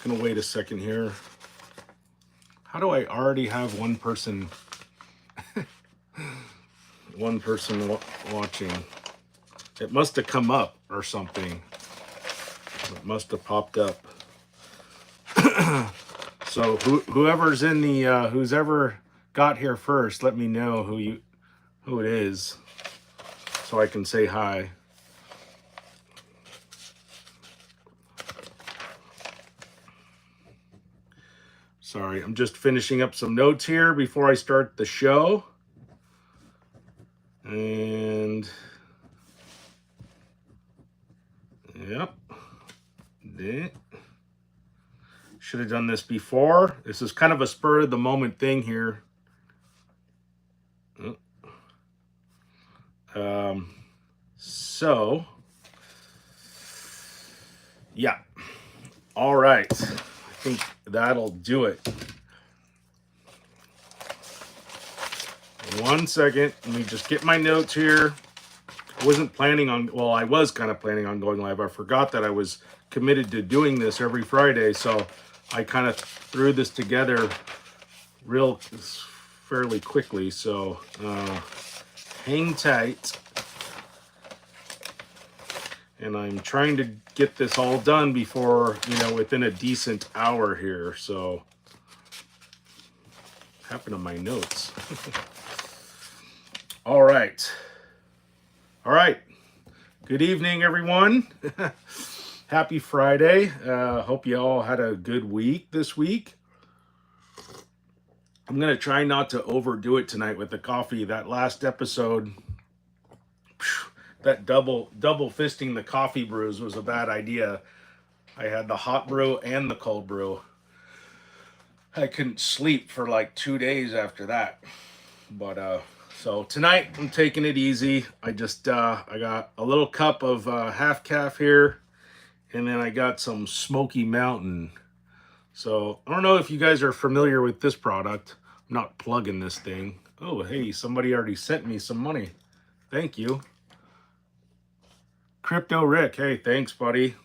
just gonna wait a second here. How do I already have one person watching? It must have come up or something. It must have popped up. So whoever's in the who's ever got here first, let me know who it is, so I can say hi. Sorry, I'm just finishing up some notes here before I start the show. And yep. Should have done this before. This is kind of a spur of the moment thing here. So yeah. All right. I think that'll do it. One second. Let me just get my notes here. I wasn't planning on, well, I was kind of planning on going live. I forgot that I was committed to doing this every Friday, so I kind of threw this together fairly quickly. So hang tight. And I'm trying to get this all done before, within a decent hour here. So, what happened to my notes? All right. All right. Good evening, everyone. Happy Friday. Hope you all had a good week this week. I'm going to try not to overdo it tonight with the coffee. That last episode, that double fisting the coffee brews was a bad idea. I had the hot brew and the cold brew. I couldn't sleep for like 2 days after that. But so tonight I'm taking it easy. I just I got a little cup of half calf here, and then I got some Smoky Mountain. So I don't know if you guys are familiar with this product. I'm not plugging this thing. Oh, hey, somebody already sent me some money. Thank you. Crypto Rick, hey, thanks, buddy.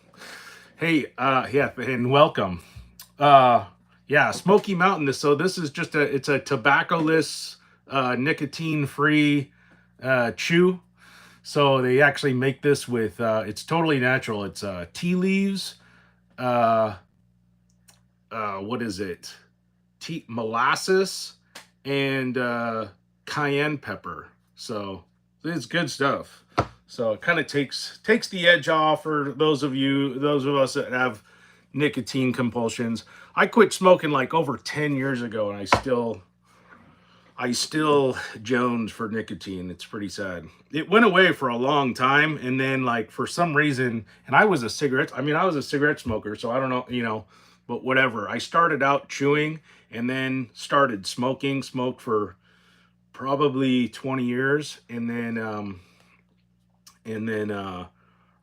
Hey, yeah, and welcome. Yeah, Smoky Mountain. So this is just it's a tobacco-less, nicotine-free chew. So they actually make this with, it's totally natural. It's tea leaves, what is it? Molasses and cayenne pepper. So it's good stuff. So it kind of takes the edge off for those of us that have nicotine compulsions. I quit smoking like over 10 years ago, and I still jones for nicotine. It's pretty sad. It went away for a long time, and then like for some reason, and I was a cigarette smoker, so I don't know, but whatever. I started out chewing and then started smoking, smoked for probably 20 years, and then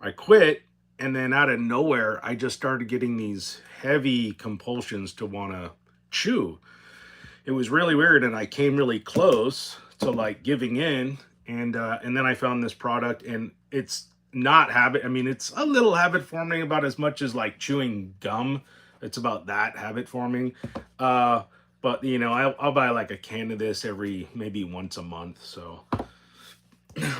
I quit, and then out of nowhere, I just started getting these heavy compulsions to want to chew. It was really weird, and I came really close to like giving in, and then I found this product, and it's not habit. I mean, it's a little habit forming, about as much as like chewing gum. It's about that habit forming. But I'll buy like a can of this maybe once a month. So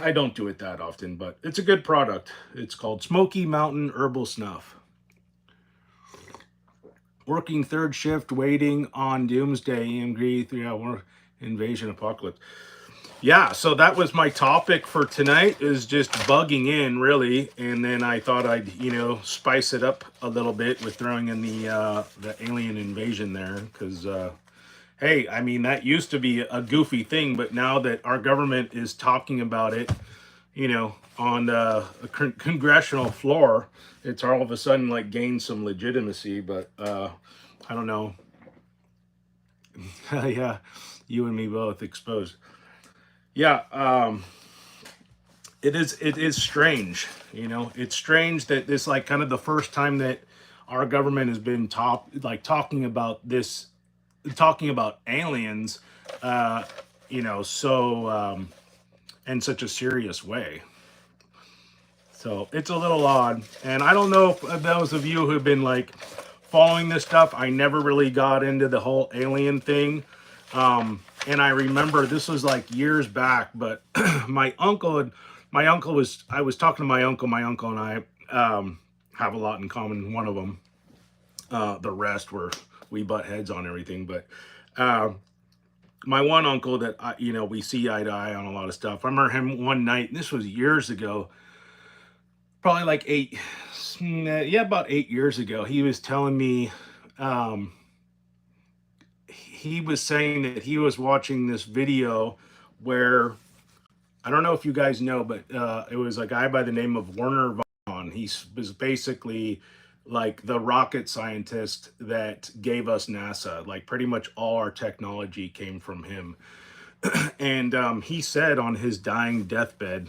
I don't do it that often, but it's a good product. It's called Smoky Mountain Herbal Snuff. Working third shift, waiting on Doomsday, EMG, 3-hour invasion apocalypse. Yeah, so that was my topic for tonight, is just bugging in, really. And then I thought I'd, spice it up a little bit with throwing in the alien invasion there, because hey, I mean, that used to be a goofy thing, but now that our government is talking about it, on a congressional floor, it's all of a sudden like gained some legitimacy. But I don't know. Yeah, you and me both exposed. Yeah, it is strange. It's strange that this like kind of the first time that our government has been talking about aliens, so in such a serious way. So it's a little odd, and I don't know if those of you who've been like following this stuff, I never really got into the whole alien thing. And I remember this was like years back, but my uncle was, I was talking to my uncle and I have a lot in common. One of them, the rest were, we butt heads on everything. But my one uncle that, we see eye to eye on a lot of stuff. I remember him one night, and this was years ago, probably like about 8 years ago. He was telling me, he was saying that he was watching this video where, I don't know if you guys know, but it was a guy by the name of Werner Vaughn. He was basically like the rocket scientist that gave us NASA. Like pretty much all our technology came from him. And he said on his dying deathbed,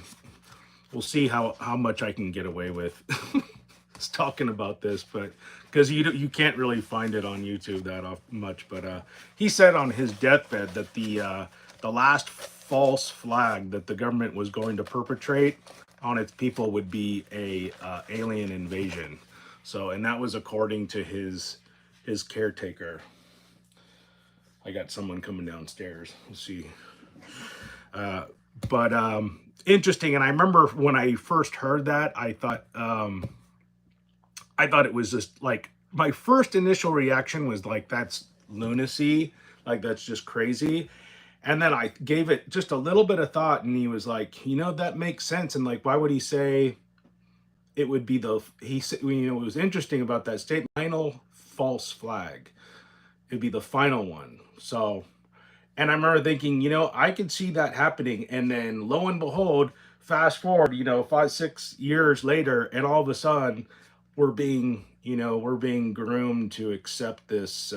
we'll see how much I can get away with talking about this, but because you can't really find it on YouTube that much. But he said on his deathbed that the last false flag that the government was going to perpetrate on its people would be a alien invasion. So, and that was according to his caretaker. I got someone coming downstairs. We'll see. But interesting. And I remember when I first heard that, I thought it was just like, my first initial reaction was like, that's lunacy. Like, that's just crazy. And then I gave it just a little bit of thought, and he was like, that makes sense. And like, why would he say it would be he said, it was interesting about that statement, final false flag. It'd be the final one. So, and I remember thinking, I could see that happening. And then lo and behold, fast forward, 5-6 years later, and all of a sudden we're being groomed to accept this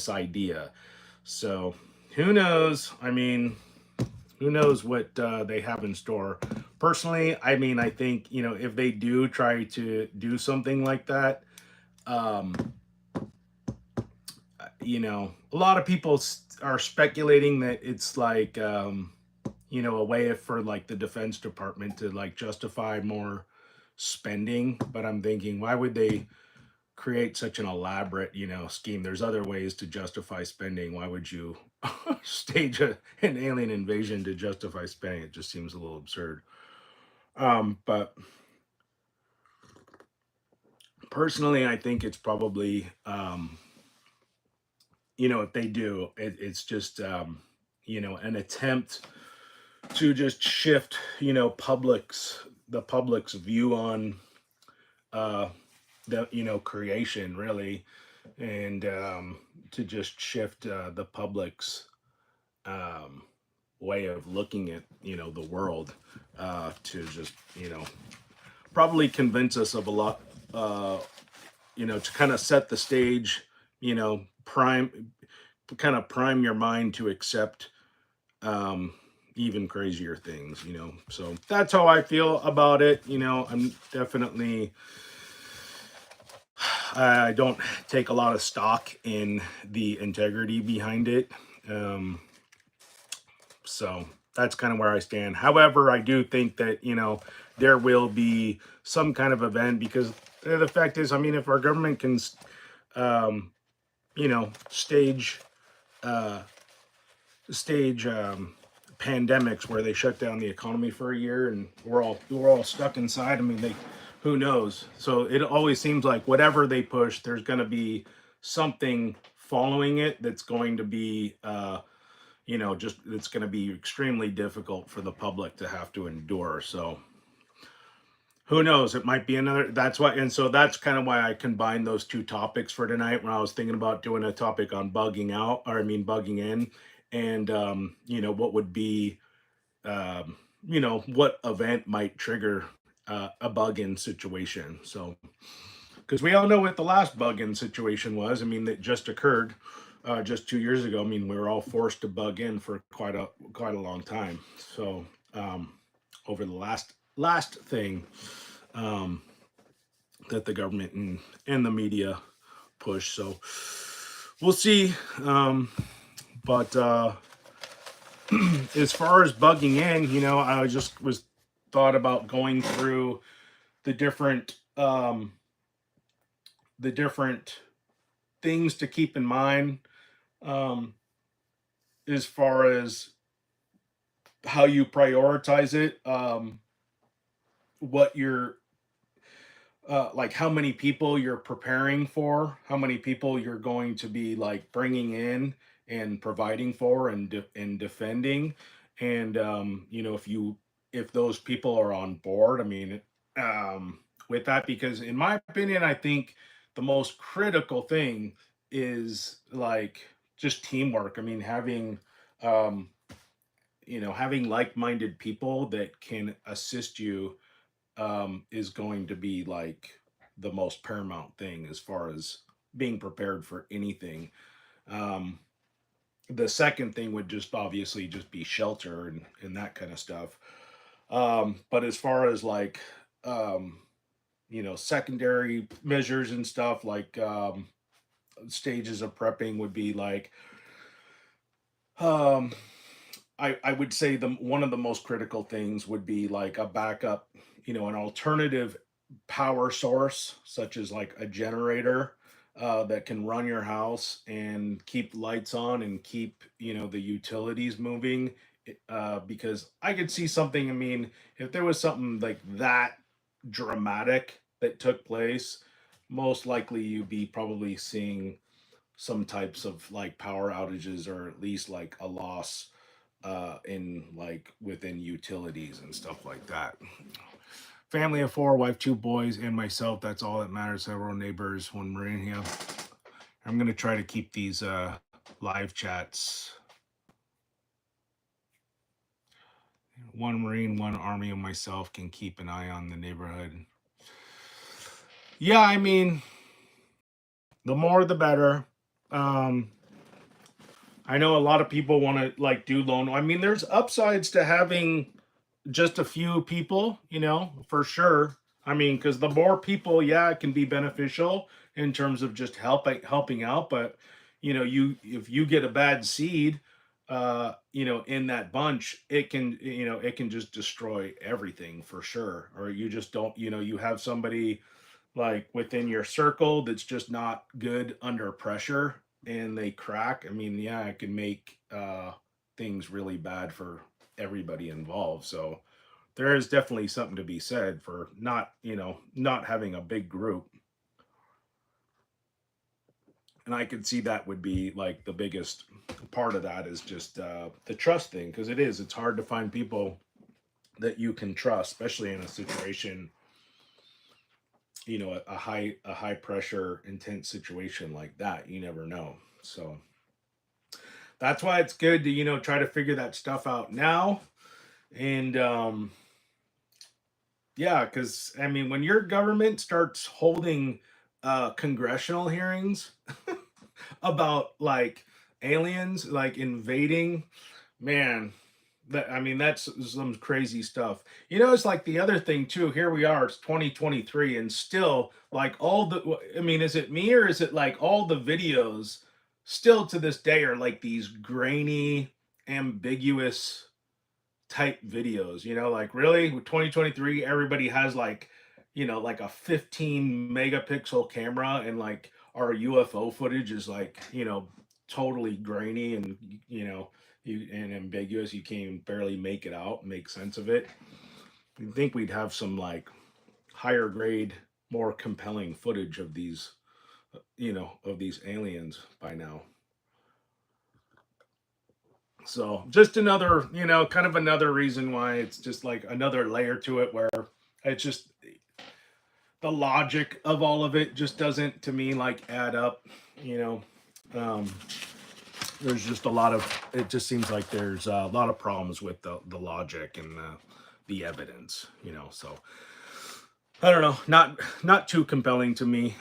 idea. So who knows? I mean, who knows what they have in store? Personally, I mean, I think, if they do try to do something like that, a lot of people are speculating that it's like, a way for like the Defense Department to like justify more spending. But I'm thinking, why would they create such an elaborate, scheme? There's other ways to justify spending. Why would you stage an alien invasion to justify spending? It just seems a little absurd. But personally, I think it's probably, if they do, it's just, an attempt to just shift, the public's view on, the, creation, really, and to just shift the public's way of looking at, the world, to just, probably convince us of a lot, to kind of set the stage, prime your mind to accept even crazier things, so that's how I feel about it. I'm definitely, I don't take a lot of stock in the integrity behind it. So that's kind of where I stand. However, I do think that, there will be some kind of event, because the fact is, I mean, if our government can, stage pandemics where they shut down the economy for a year and we're all stuck inside. I mean, who knows? So it always seems like whatever they push, there's going to be something following it that's going to be, it's going to be extremely difficult for the public to have to endure. So who knows? It might be another, and so that's kind of why I combined those two topics for tonight when I was thinking about doing a topic on bugging out, or I mean, bugging in, and, what would be, what event might trigger a bug-in situation. So, because we all know what the last bug-in situation was. I mean, that just occurred just 2 years ago. I mean, we were all forced to bug in for quite a long time. So, over the last thing that the government and the media push. So, we'll see. But as far as bugging in, I just thought about going through the different things to keep in mind, um, as far as how you prioritize it, what you're like how many people you're preparing for, how many people you're going to be like bringing in and providing for and defending, and if those people are on board. I mean, with that, because in my opinion, I think the most critical thing is like just teamwork. I mean, um, having like-minded people that can assist you is going to be like the most paramount thing as far as being prepared for anything. Um, the second thing would just obviously just be shelter and that kind of stuff. But as far as like, um, secondary measures and stuff like stages of prepping would be like, um, I would say the one of the most critical things would be like a backup, an alternative power source, such as like a generator that can run your house and keep lights on and keep, the utilities moving. Because I could see something. I mean, if there was something like that dramatic that took place, most likely you'd be probably seeing some types of like power outages, or at least like a loss in like within utilities and stuff like that. Family of four, wife, two boys, and myself. That's all that matters. Several neighbors, one Marine here. I'm gonna try to keep these live chats. One Marine, one Army, and myself can keep an eye on the neighborhood. Yeah, I mean, the more the better. Um, I know a lot of people want to like do loan. I mean, there's upsides to having just a few people, for sure. I mean, because the more people, yeah, it can be beneficial in terms of just helping out. But you if you get a bad seed, in that bunch, it can just destroy everything for sure. Or you just don't, you have somebody like within your circle that's just not good under pressure and they crack. I mean, yeah, it can make things really bad for everybody involved. So there is definitely something to be said for not having a big group. And I could see that would be like the biggest part of that is just the trust thing, because it's hard to find people that you can trust, especially in a situation, a high pressure intense situation like that. You never know. So that's why it's good to try to figure that stuff out now. And yeah, because I mean, when your government starts holding congressional hearings about like aliens like invading, man, that I mean that's some crazy stuff. It's like the other thing too. Here we are, it's 2023, and still like all the. I mean, is it me or is it like all the videos still to this day are like these grainy, ambiguous type videos? Like really, with 2023, everybody has like, like a 15 megapixel camera, and like our UFO footage is like, totally grainy and and ambiguous. You can't even barely make it out, make sense of it. You'd think we'd have some like higher grade, more compelling footage of these, of these aliens by now. So just another, kind of another reason why it's just like another layer to it, where it's just the logic of all of it just doesn't to me like add up. you know um there's just a lot of, it just seems like there's a lot of problems with the logic and the evidence. So I don't know, not too compelling to me,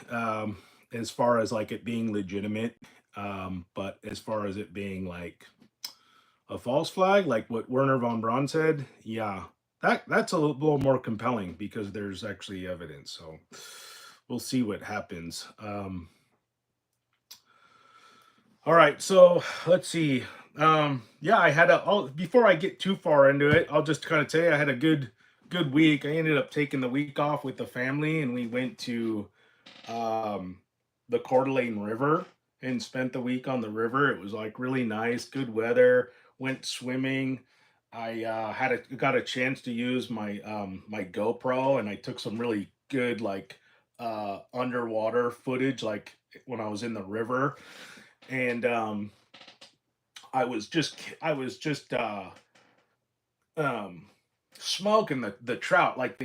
as far as like it being legitimate, but as far as it being like a false flag, like what Werner von Braun said, yeah, that's a little more compelling because there's actually evidence. So we'll see what happens. All right, so let's see. Yeah, I had before I get too far into it, I'll just kind of tell you I had a good week. I ended up taking the week off with the family, and we went to um, the Coeur d'Alene River and spent the week on the river. It was like really nice, good weather. Went swimming. I got a chance to use my GoPro, and I took some really good like underwater footage, like when I was in the river. And I was just um smoking the trout, like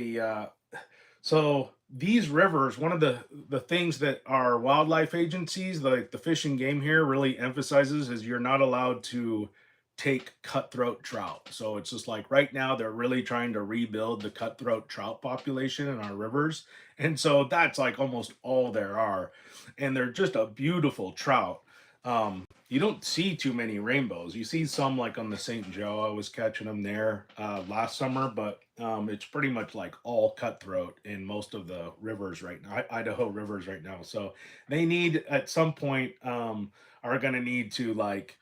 so these rivers, one of the things that our wildlife agencies, like the Fish and Game here, really emphasizes is you're not allowed to take cutthroat trout. So it's just like right now they're really trying to rebuild the cutthroat trout population in our rivers. And so that's like almost all there are. And they're just a beautiful trout. You don't see too many rainbows. You see some like on the St. Joe. I was catching them there last summer, but it's pretty much like all cutthroat in most of the rivers right now, Idaho rivers right now. So they need at some point are going to need to like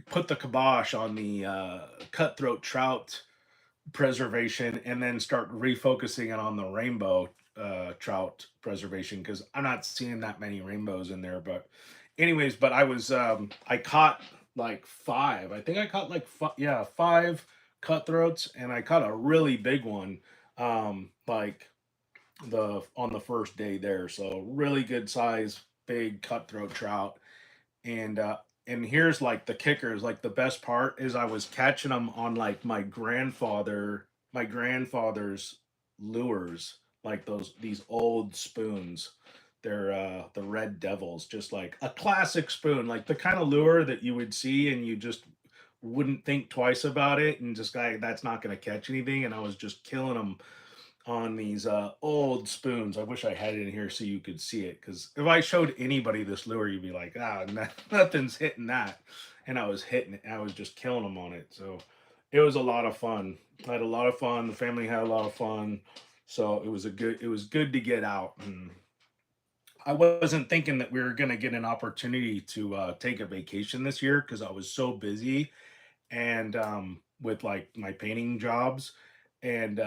put the kibosh on the cutthroat trout preservation and then start refocusing it on the rainbow trout preservation, because I'm not seeing that many rainbows in there. But anyways, but I caught like five. I think I caught like yeah, five cutthroats, and I caught a really big one like the on the first day there. So really good size big cutthroat trout. And here's like the kickers, like the best part is I was catching them on like my grandfather's lures, like these old spoons. They're the Red Devils, just like a classic spoon, like the kind of lure that you would see and you just wouldn't think twice about it, and just like that's not going to catch anything. And I was just killing them on these old spoons. I wish I had it in here so you could see it, because if I showed anybody this lure, you'd be like, nothing's hitting that. And I was hitting it. I was just killing them on it. So it was a lot of fun. I had a lot of fun. The family had a lot of fun. So it was good to get out. And I wasn't thinking that we were going to get an opportunity to take a vacation this year, because I was so busy and with like my painting jobs. And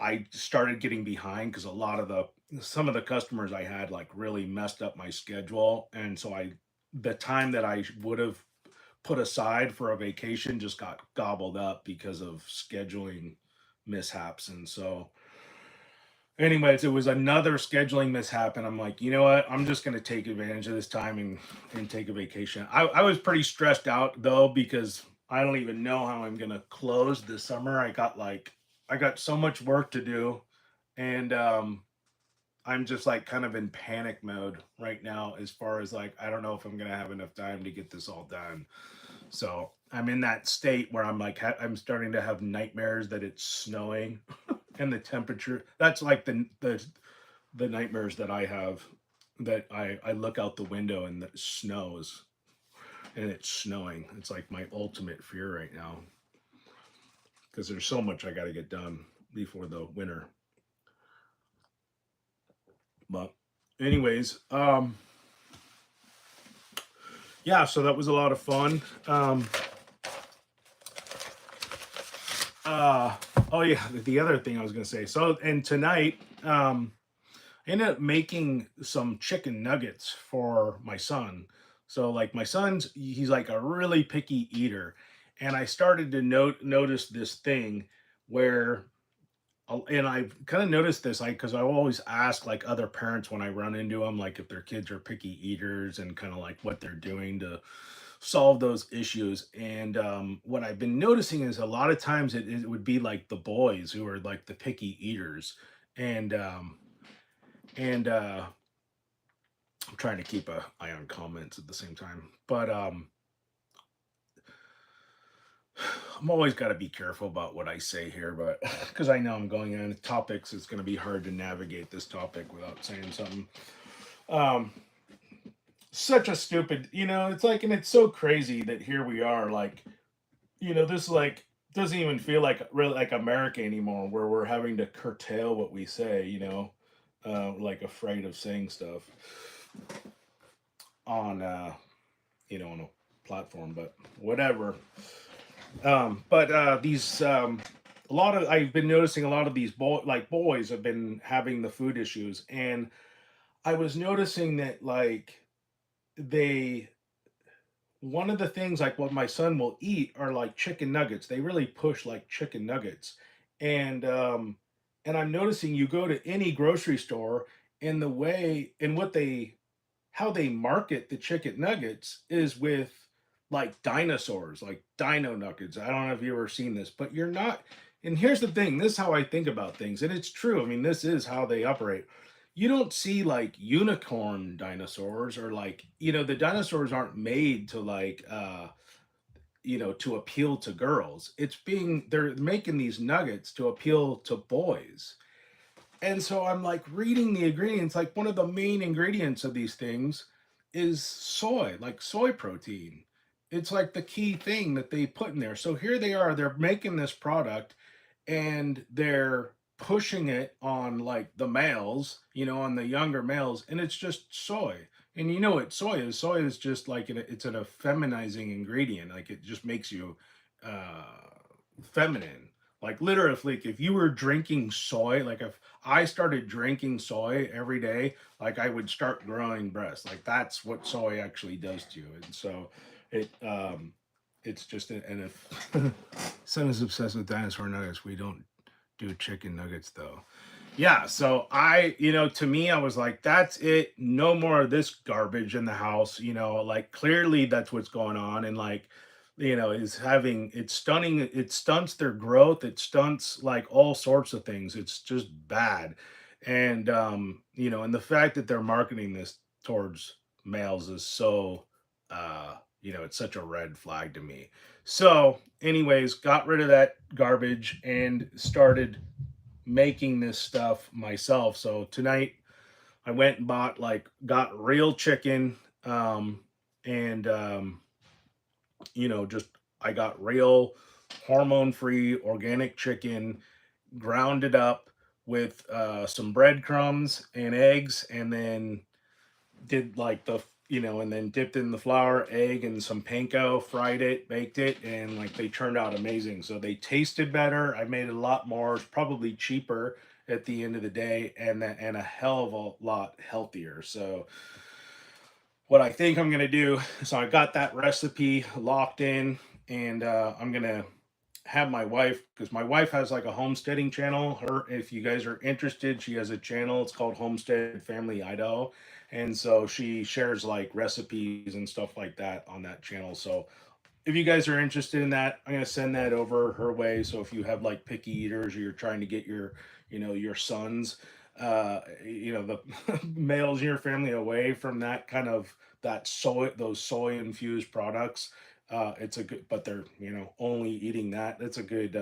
I started getting behind because some of the customers I had like really messed up my schedule, and so the time that I would have put aside for a vacation just got gobbled up because of scheduling mishaps. And so anyways, it was another scheduling mishap, and I'm like, you know what? I'm just gonna take advantage of this time and take a vacation. I was pretty stressed out though, because I don't even know how I'm gonna close this summer. I got so much work to do, and I'm just like kind of in panic mode right now, as far as like I don't know if I'm gonna have enough time to get this all done. So I'm in that state where I'm like I'm starting to have nightmares that it's snowing and the temperature. That's like the nightmares that I have, that I look out the window and it snows and it's snowing. It's like my ultimate fear right now, because there's so much I got to get done before the winter. But anyways, yeah, so that was a lot of fun. Uh, oh yeah, the other thing I was gonna say. So and tonight, I ended up making some chicken nuggets for my son. So like my he's like a really picky eater, and I started to notice this thing where and I've kind of noticed this, like, because I always ask like other parents when I run into them, like if their kids are picky eaters and kind of like what they're doing to solve those issues. And what I've been noticing is a lot of times it would be like the boys who are like the picky eaters. And and I'm trying to keep a eye on comments at the same time, but I'm always got to be careful about what I say here, but because I know I'm going on topics, it's going to be hard to navigate this topic without saying something. Um, Such a stupid, it's like, and it's so crazy that here we are, like, this like doesn't even feel like really like America anymore, where we're having to curtail what we say, like afraid of saying stuff on, on a platform, but whatever. But these a lot of I've been noticing a lot of these boys have been having the food issues, and I was noticing that like they one of the things like what my son will eat are like chicken nuggets. They really push like chicken nuggets. And and I'm noticing you go to any grocery store and the way and what they how they market the chicken nuggets is with like dinosaurs, like dino nuggets. I don't know if you've ever seen this, but you're not. And here's the thing, this is how I think about things, and it's true. I mean, this is how they operate. You don't see like unicorn dinosaurs or like, the dinosaurs aren't made to like to appeal to girls. They're making these nuggets to appeal to boys. And so I'm like reading the ingredients, like one of the main ingredients of these things is soy, like soy protein. It's like the key thing that they put in there. So here they are, they're making this product and they're pushing it on like the males, on the younger males, and it's just soy. And you know what soy is? Soy is just like it's an effeminizing ingredient. Like it just makes you feminine. Like literally, like if you were drinking soy, like if I started drinking soy every day, like I would start growing breasts. Like that's what soy actually does to you. And so it's just and if son is obsessed with dinosaur nuggets, we don't do chicken nuggets though. Yeah, so to me, I was like, that's it. No more of this garbage in the house. Like clearly that's what's going on. And like, is having it's stunning, it stunts their growth, it stunts like all sorts of things. It's just bad. And and the fact that they're marketing this towards males is so it's such a red flag to me. So, anyways, got rid of that garbage and started making this stuff myself. So tonight I went and got real chicken, and just I got real hormone-free organic chicken, ground it up with some breadcrumbs and eggs, and then did like and then dipped in the flour, egg, and some panko, fried it, baked it, and like they turned out amazing. So they tasted better. I made a lot more. It's probably cheaper at the end of the day, and a hell of a lot healthier. So what I think I'm gonna do, so I got that recipe locked in, and I'm gonna have my wife, because my wife has like a homesteading channel. Her, if you guys are interested, she has a channel. It's called Homestead Family Idaho, and so she shares like recipes and stuff like that on that channel. So if you guys are interested in that, I'm gonna send that over her way. So if you have like picky eaters, or you're trying to get your sons, the males in your family away from that kind of those soy infused products, it's a good, but they're only eating that. That's a good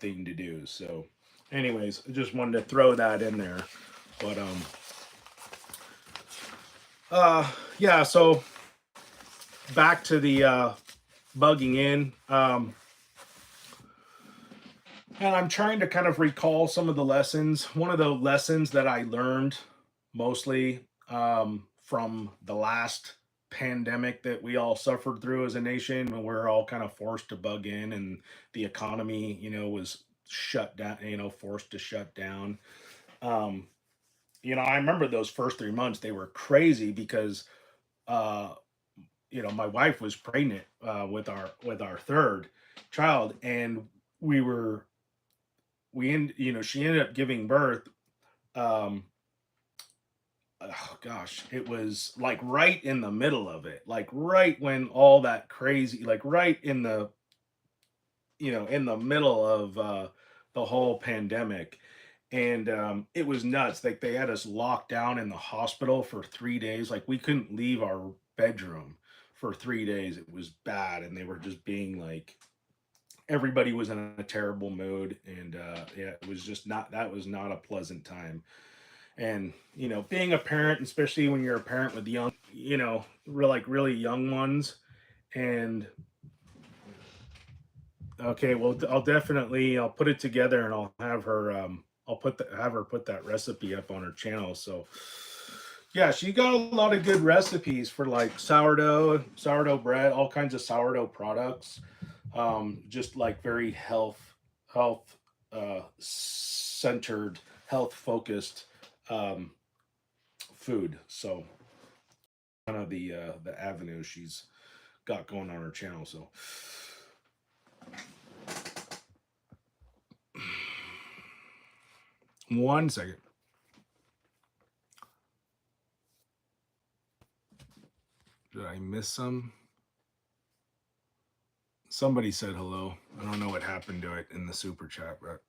thing to do. So, anyways, I just wanted to throw that in there. But yeah. So back to the bugging in. And I'm trying to kind of recall some of the lessons. One of the lessons that I learned mostly from the last pandemic that we all suffered through as a nation, when we're all kind of forced to bug in, and the economy, was shut down, forced to shut down. Um, I remember those first 3 months, they were crazy because, uh, my wife was pregnant with our third child, and we were she ended up giving birth. um oh gosh, it was like right in the middle of it, like right when all that crazy, like right in the in the middle of the whole pandemic. And it was nuts. Like they had us locked down in the hospital for 3 days. Like we couldn't leave our bedroom for 3 days. It was bad, and they were just being like, everybody was in a terrible mood. And yeah, it was just not that was not a pleasant time. And being a parent, especially when you're a parent with young, like really young ones. And okay, well, I'll put it together, and I'll have her have her put that recipe up on her channel. So yeah, she got a lot of good recipes for like sourdough bread, all kinds of sourdough products. Just like very health centered, health focused um food. So kind of the avenue she's got going on her channel. So one second. Did I miss some? Somebody said hello. I don't know what happened to it in the super chat, but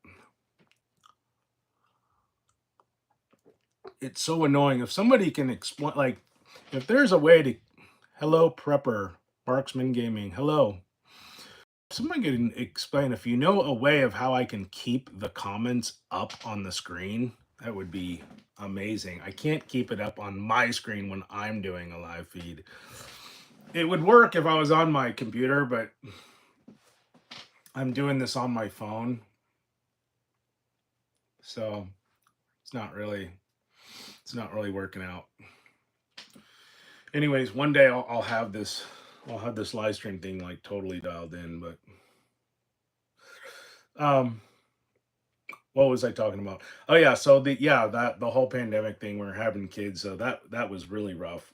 it's so annoying. If somebody can explain, like, if there's a way to, hello, Prepper, Marksman Gaming, hello. If someone can explain, if you know a way of how I can keep the comments up on the screen, that would be amazing. I can't keep it up on my screen when I'm doing a live feed. It would work if I was on my computer, but I'm doing this on my phone. So it's not really working out. Anyways, one day I'll have this live stream thing like totally dialed in, but what was I talking about? Oh yeah, so the whole pandemic thing, we're having kids, so that was really rough.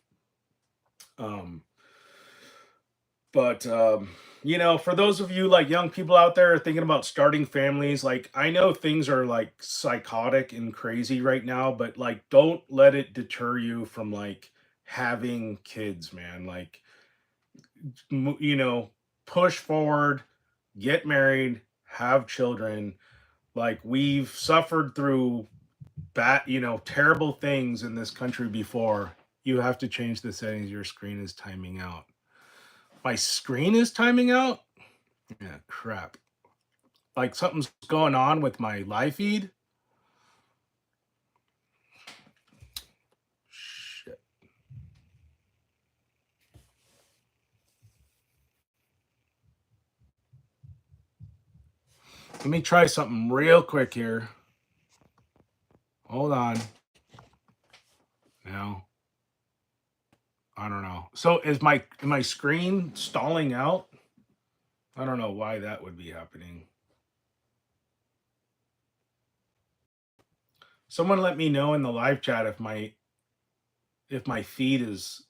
But you know, for those of you like young people out there thinking about starting families, like I know things are like psychotic and crazy right now, but like don't let it deter you from like having kids, man. Like you know, push forward, get married, have children. Like we've suffered through bad, you know, terrible things in this country before. You have to change the settings. Your screen is timing out. My screen is timing out? Yeah, crap. Like something's going on with my live feed? Shit. Let me try something real quick here. Hold on. No. I don't know. So is my screen stalling out? I don't know why that would be happening. Someone let me know in the live chat if my feed is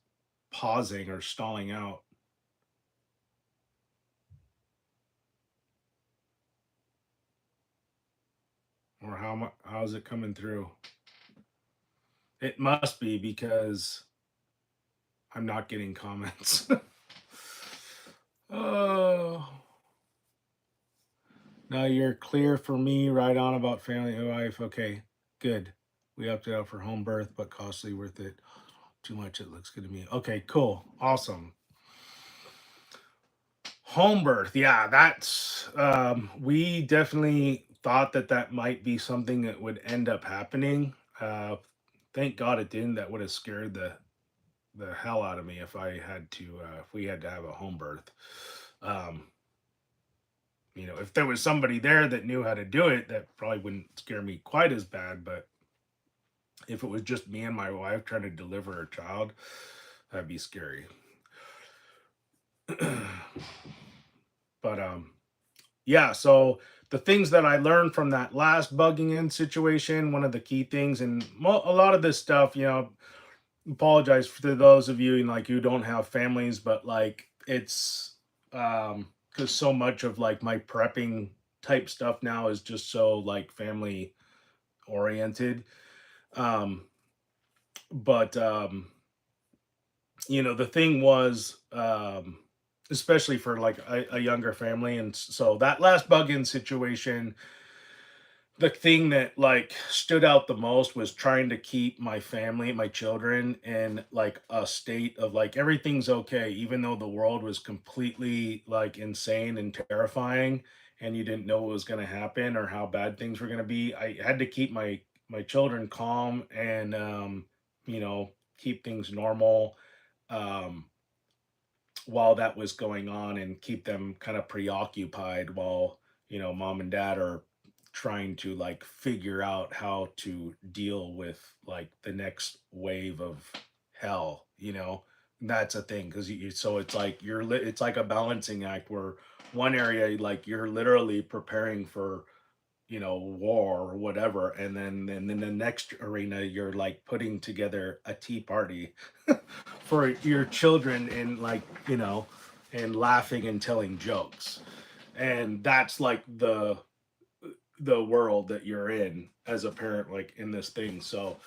pausing or stalling out. Or how's it coming through? It must be because I'm not getting comments. Oh. Now you're clear for me, right on about family and wife. Okay, good. We opted out for home birth, but costly, worth it. Too much, it looks good to me. Okay, cool. Awesome. Home birth. Yeah, that's, we definitely thought that might be something that would end up happening. Thank God it didn't. That would have scared the hell out of me if if we had to have a home birth. You know, if there was somebody there that knew how to do it, that probably wouldn't scare me quite as bad. But if it was just me and my wife trying to deliver a child, that'd be scary. But yeah, so the things that I learned from that last bugging in situation, one of the key things, and a lot of this stuff, you know, apologize for those of you like who don't have families, but like it's because so much of like my prepping type stuff now is just so like family oriented. um but you know, the thing was, especially for like a younger family, and so that last bug in situation, the thing that like stood out the most was trying to keep my family, my children, in like a state of like everything's okay, even though the world was completely like insane and terrifying, and you didn't know what was going to happen or how bad things were going to be. I had to keep my children calm and you know, keep things normal um while that was going on, and keep them kind of preoccupied while, you know, mom and dad are trying to like figure out how to deal with like the next wave of hell, you know. That's a thing because so it's like it's like a balancing act where one area like you're literally preparing for, war or whatever, and then the next arena you're like putting together a tea party for your children, and like, and laughing and telling jokes. And that's like the world that you're in as a parent, like in this thing. So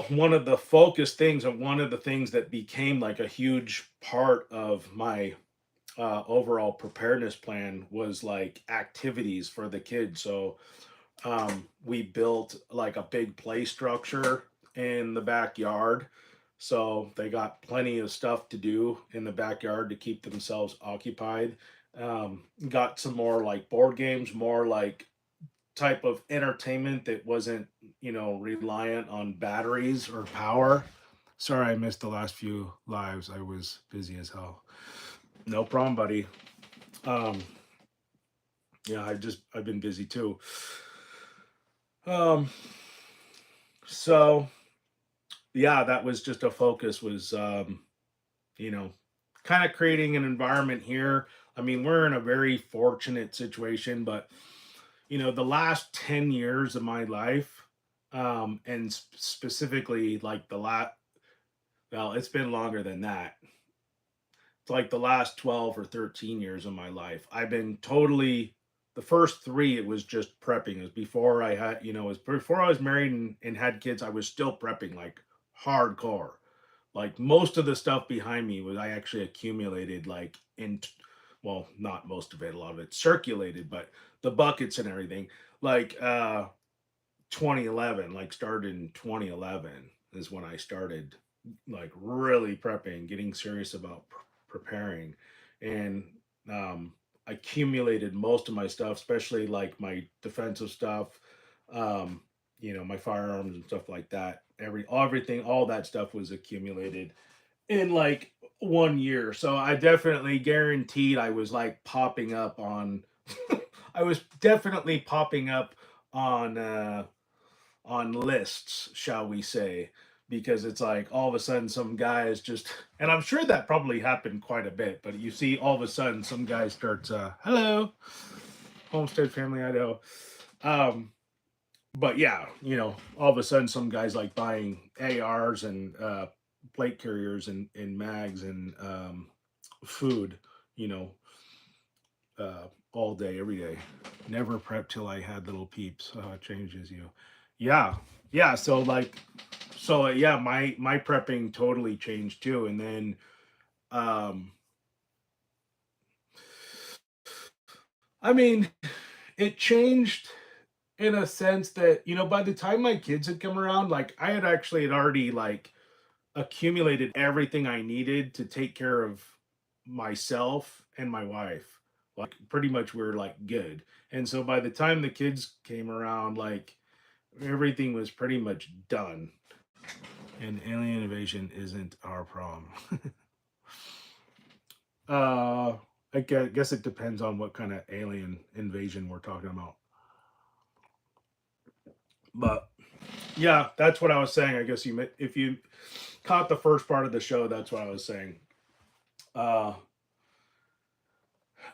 one of the focus things, and one of the things that became like a huge part of my overall preparedness plan, was like activities for the kids. So we built like a big play structure in the backyard. So they got plenty of stuff to do in the backyard to keep themselves occupied. Got some more like board games, more like type of entertainment that wasn't, reliant on batteries or power. Sorry, I missed the last few lives. I was busy as hell. No problem, buddy. Um, yeah, I've been busy too. Um, so yeah, that was just a focus, was you know, kind of creating an environment here. I mean, we're in a very fortunate situation, but the last 10 years of my life, and specifically like well, it's been longer than that. It's like the last 12 or 13 years of my life, I've been totally, the first three, it was just prepping. It was before I had, it was before I was married and had kids. I was still prepping like hardcore. Like most of the stuff behind me was I actually accumulated like in, well, not most of it, a lot of it circulated, but the buckets and everything, like 2011, like started in 2011 is when I started like really prepping, getting serious about preparing, and um, accumulated most of my stuff, especially like my defensive stuff, um, my firearms and stuff like that. Everything, all that stuff was accumulated in like 1 year. So I definitely guaranteed I was like popping up on. I was definitely popping up on lists, shall we say, because it's like all of a sudden some guys just, and I'm sure that probably happened quite a bit, but you see all of a sudden some guy starts, hello, Homestead Family Idaho. Um, but yeah, all of a sudden some guys like buying ARs and plate carriers and mags and food, you know, all day, every day. Never prep till I had little peeps. It changes you. Yeah, yeah. So my prepping totally changed too, and then um, I mean, it changed in a sense that by the time my kids had come around, like I had already like accumulated everything I needed to take care of myself and my wife. Like pretty much we are like good. And so by the time the kids came around, like everything was pretty much done. And alien invasion isn't our problem. uh guess it depends on what kind of alien invasion we're talking about. But yeah, that's what I was saying. I guess if you caught the first part of the show, that's what I was saying. Uh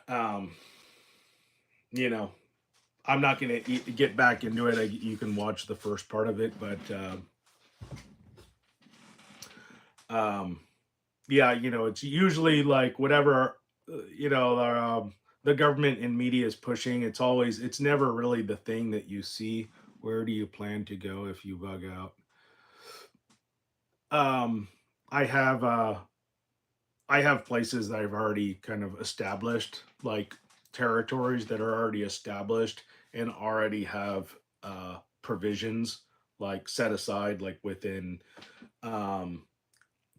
um you know, I'm not going to get back into it. You can watch the first part of it, but um, yeah, it's usually like whatever the government and media is pushing. It's never really the thing that you see. Where do you plan to go if you bug out? Um, I have places that I've already kind of established, like territories that are already established and already have provisions like set aside, like within um,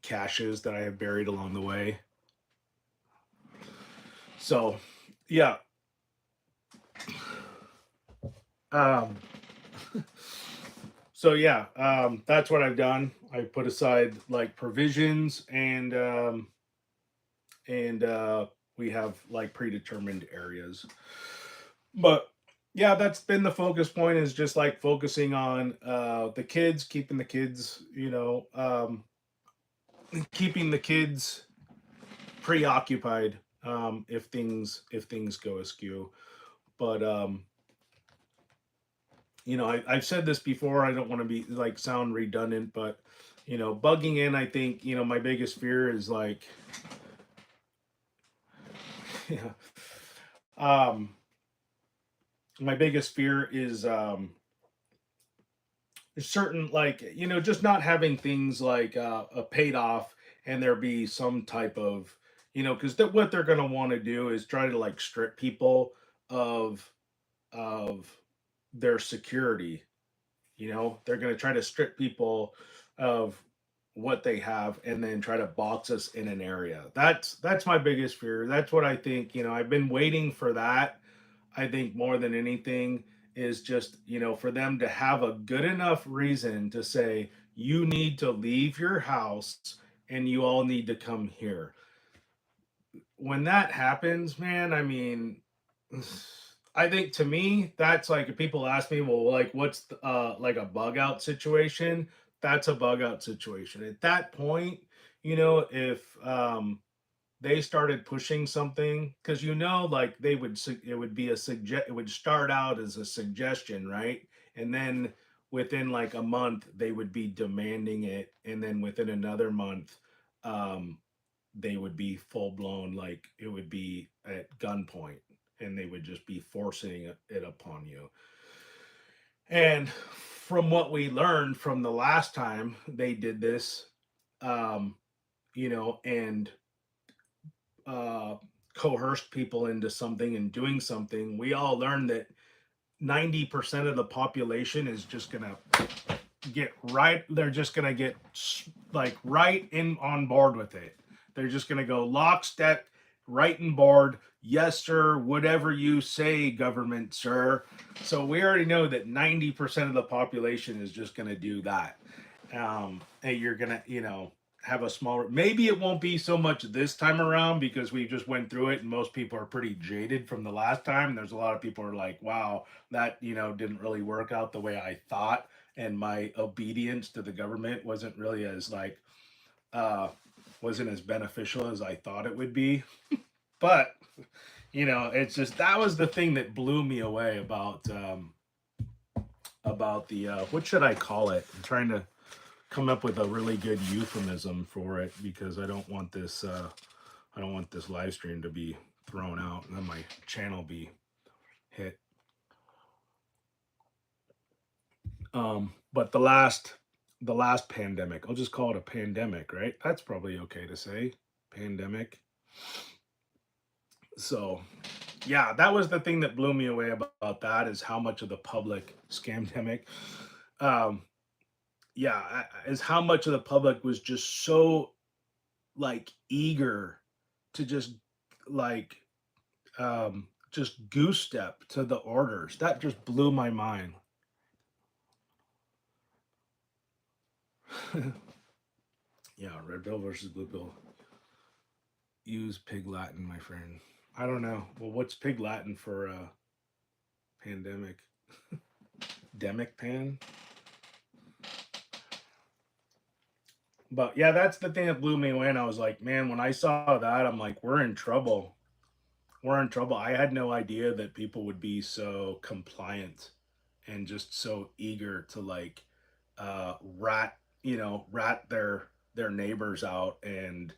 caches that I have buried along the way. So, yeah. Um, so yeah, that's what I've done. I put aside like provisions, and we have like predetermined areas. But yeah, that's been the focus point, is just like focusing on the kids, keeping the kids, keeping the kids preoccupied, if things go askew. But I've said this before. I don't want to be like sound redundant, but bugging in, I think, my biggest fear is like, yeah, um, my biggest fear is certain, like, just not having things like paid off, and there be some type of, because what they're going to want to do is try to like strip people of of their security. They're going to try to strip people of what they have, and then try to box us in an area. That's my biggest fear. That's what I think. I've been waiting for that. I think more than anything is just, for them to have a good enough reason to say, you need to leave your house and you all need to come here. When that happens, man, I mean, I think, to me, that's like, if people ask me, well, like, what's like a bug out situation? That's a bug out situation. At that point, if they started pushing something, because like, it would be it would start out as a suggestion, right? And then within like a month they would be demanding it, and then within another month, um they would be full blown, like, it would be at gunpoint, and they would just be forcing it upon you. And from what we learned from the last time they did this, um and uh, coerced people into something and doing something, we all learned that 90% of the population is just going to get right. They're just going to get like right in on board with it. They're just going to go lockstep, right in board. Yes, sir. Whatever you say, government, sir. So we already know that 90% of the population is just going to do that. And you're going to, have a smaller, maybe it won't be so much this time around, because we just went through it and most people are pretty jaded from the last time. There's a lot of people who are like, wow, that, didn't really work out the way I thought, and my obedience to the government wasn't really as like, uh wasn't as beneficial as I thought it would be. But it's just, that was the thing that blew me away about the what should I call it? I'm trying to come up with a really good euphemism for it, because I don't want this live stream to be thrown out and then my channel be hit. But the last pandemic, I'll just call it a pandemic, right? That's probably okay to say, pandemic. So yeah, that was the thing that blew me away about that, is how much of the public scamdemic, um yeah, is how much of the public was just so like eager to like just goose step to the orders. That just blew my mind. Yeah, red pill versus blue pill. Use pig Latin, my friend. I don't know. Well, what's pig Latin for pandemic? Demic pan? But yeah, that's the thing that blew me away. And I was like, man, when I saw that, I'm like, we're in trouble. We're in trouble. I had no idea that people would be so compliant and just so eager to like rat their neighbors out, and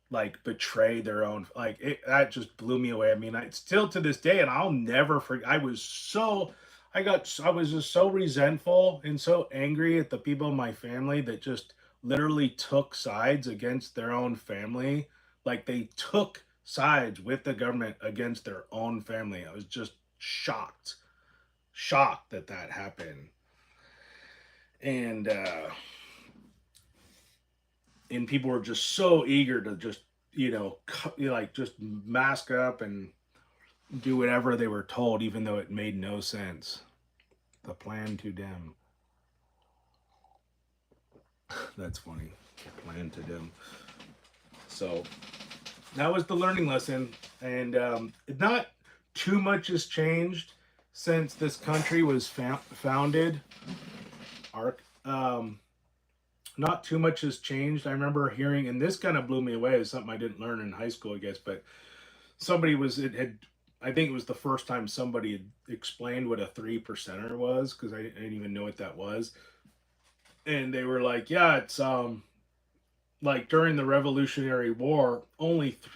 like betray their own, like, that just blew me away. I mean, I still to this day, and I'll never forget, I was just so resentful and so angry at the people in my family that just literally took sides against their own family. Like, they took sides with the government against their own family. I was just shocked that that happened. And people were just so eager to just, like, just mask up and do whatever they were told, even though it made no sense. The plan to dim. That's funny. The plan to dim. So that was the learning lesson. And not too much has changed since this country was founded. Arc. Not too much has changed. I remember hearing, and this kind of blew me away. It's something I didn't learn in high school, I guess, but somebody was, it had I think it was the first time somebody had explained what a 3 percenter was, because I didn't even know what that was. And they were like, yeah, it's like during the Revolutionary War,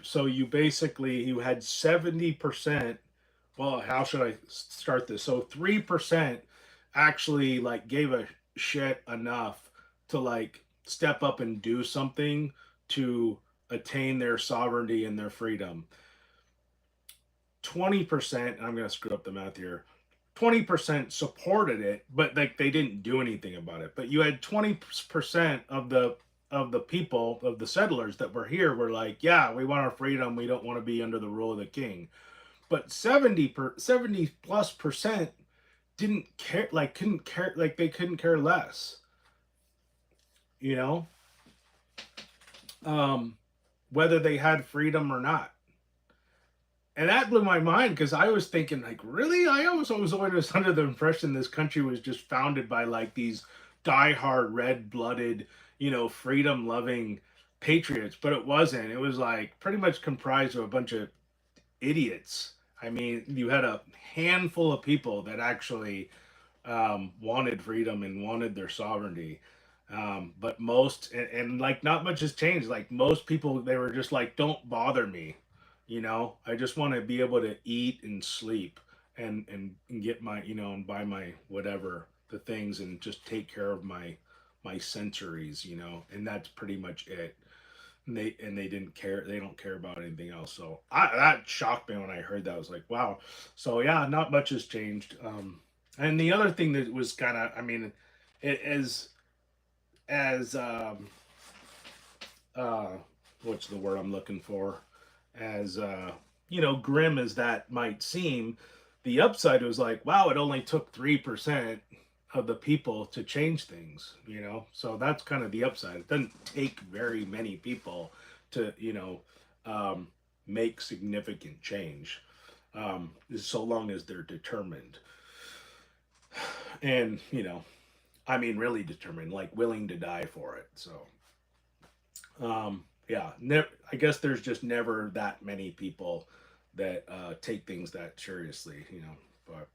so you basically you had 70%. Well, how should I start this? So 3% actually like gave a shit enough to like step up and do something to attain their sovereignty and their freedom. 20%, I'm going to screw up the math here. 20% supported it, but like they didn't do anything about it. But you had 20% of the people, of the settlers that were here, were like, yeah, we want our freedom, we don't want to be under the rule of the king. But 70 plus percent didn't care, like couldn't care, like they couldn't care less, you know, um whether they had freedom or not. And that blew my mind, because I was thinking, like, really? I was always under the impression this country was just founded by like these diehard, red-blooded, freedom-loving patriots, but it wasn't. It was like pretty much comprised of a bunch of idiots. I mean, you had a handful of people that actually wanted freedom and wanted their sovereignty. But and like not much has changed. Like most people, they were just like, don't bother me. I just want to be able to eat and sleep and get my, and buy my whatever, the things, and just take care of my sensories, and that's pretty much it. And they didn't care. They don't care about anything else. So that shocked me when I heard that. I was like, wow. So yeah, not much has changed. And the other thing that was kind of, I mean, it, as uh, what's the word I'm looking for? As grim as that might seem, the upside was like, wow, it only took 3% of the people to change things. So that's kind of the upside. It doesn't take very many people to make significant change, so long as they're determined. And I mean really determined, like willing to die for it. So yeah, I guess there's just never that many people that take things that seriously, but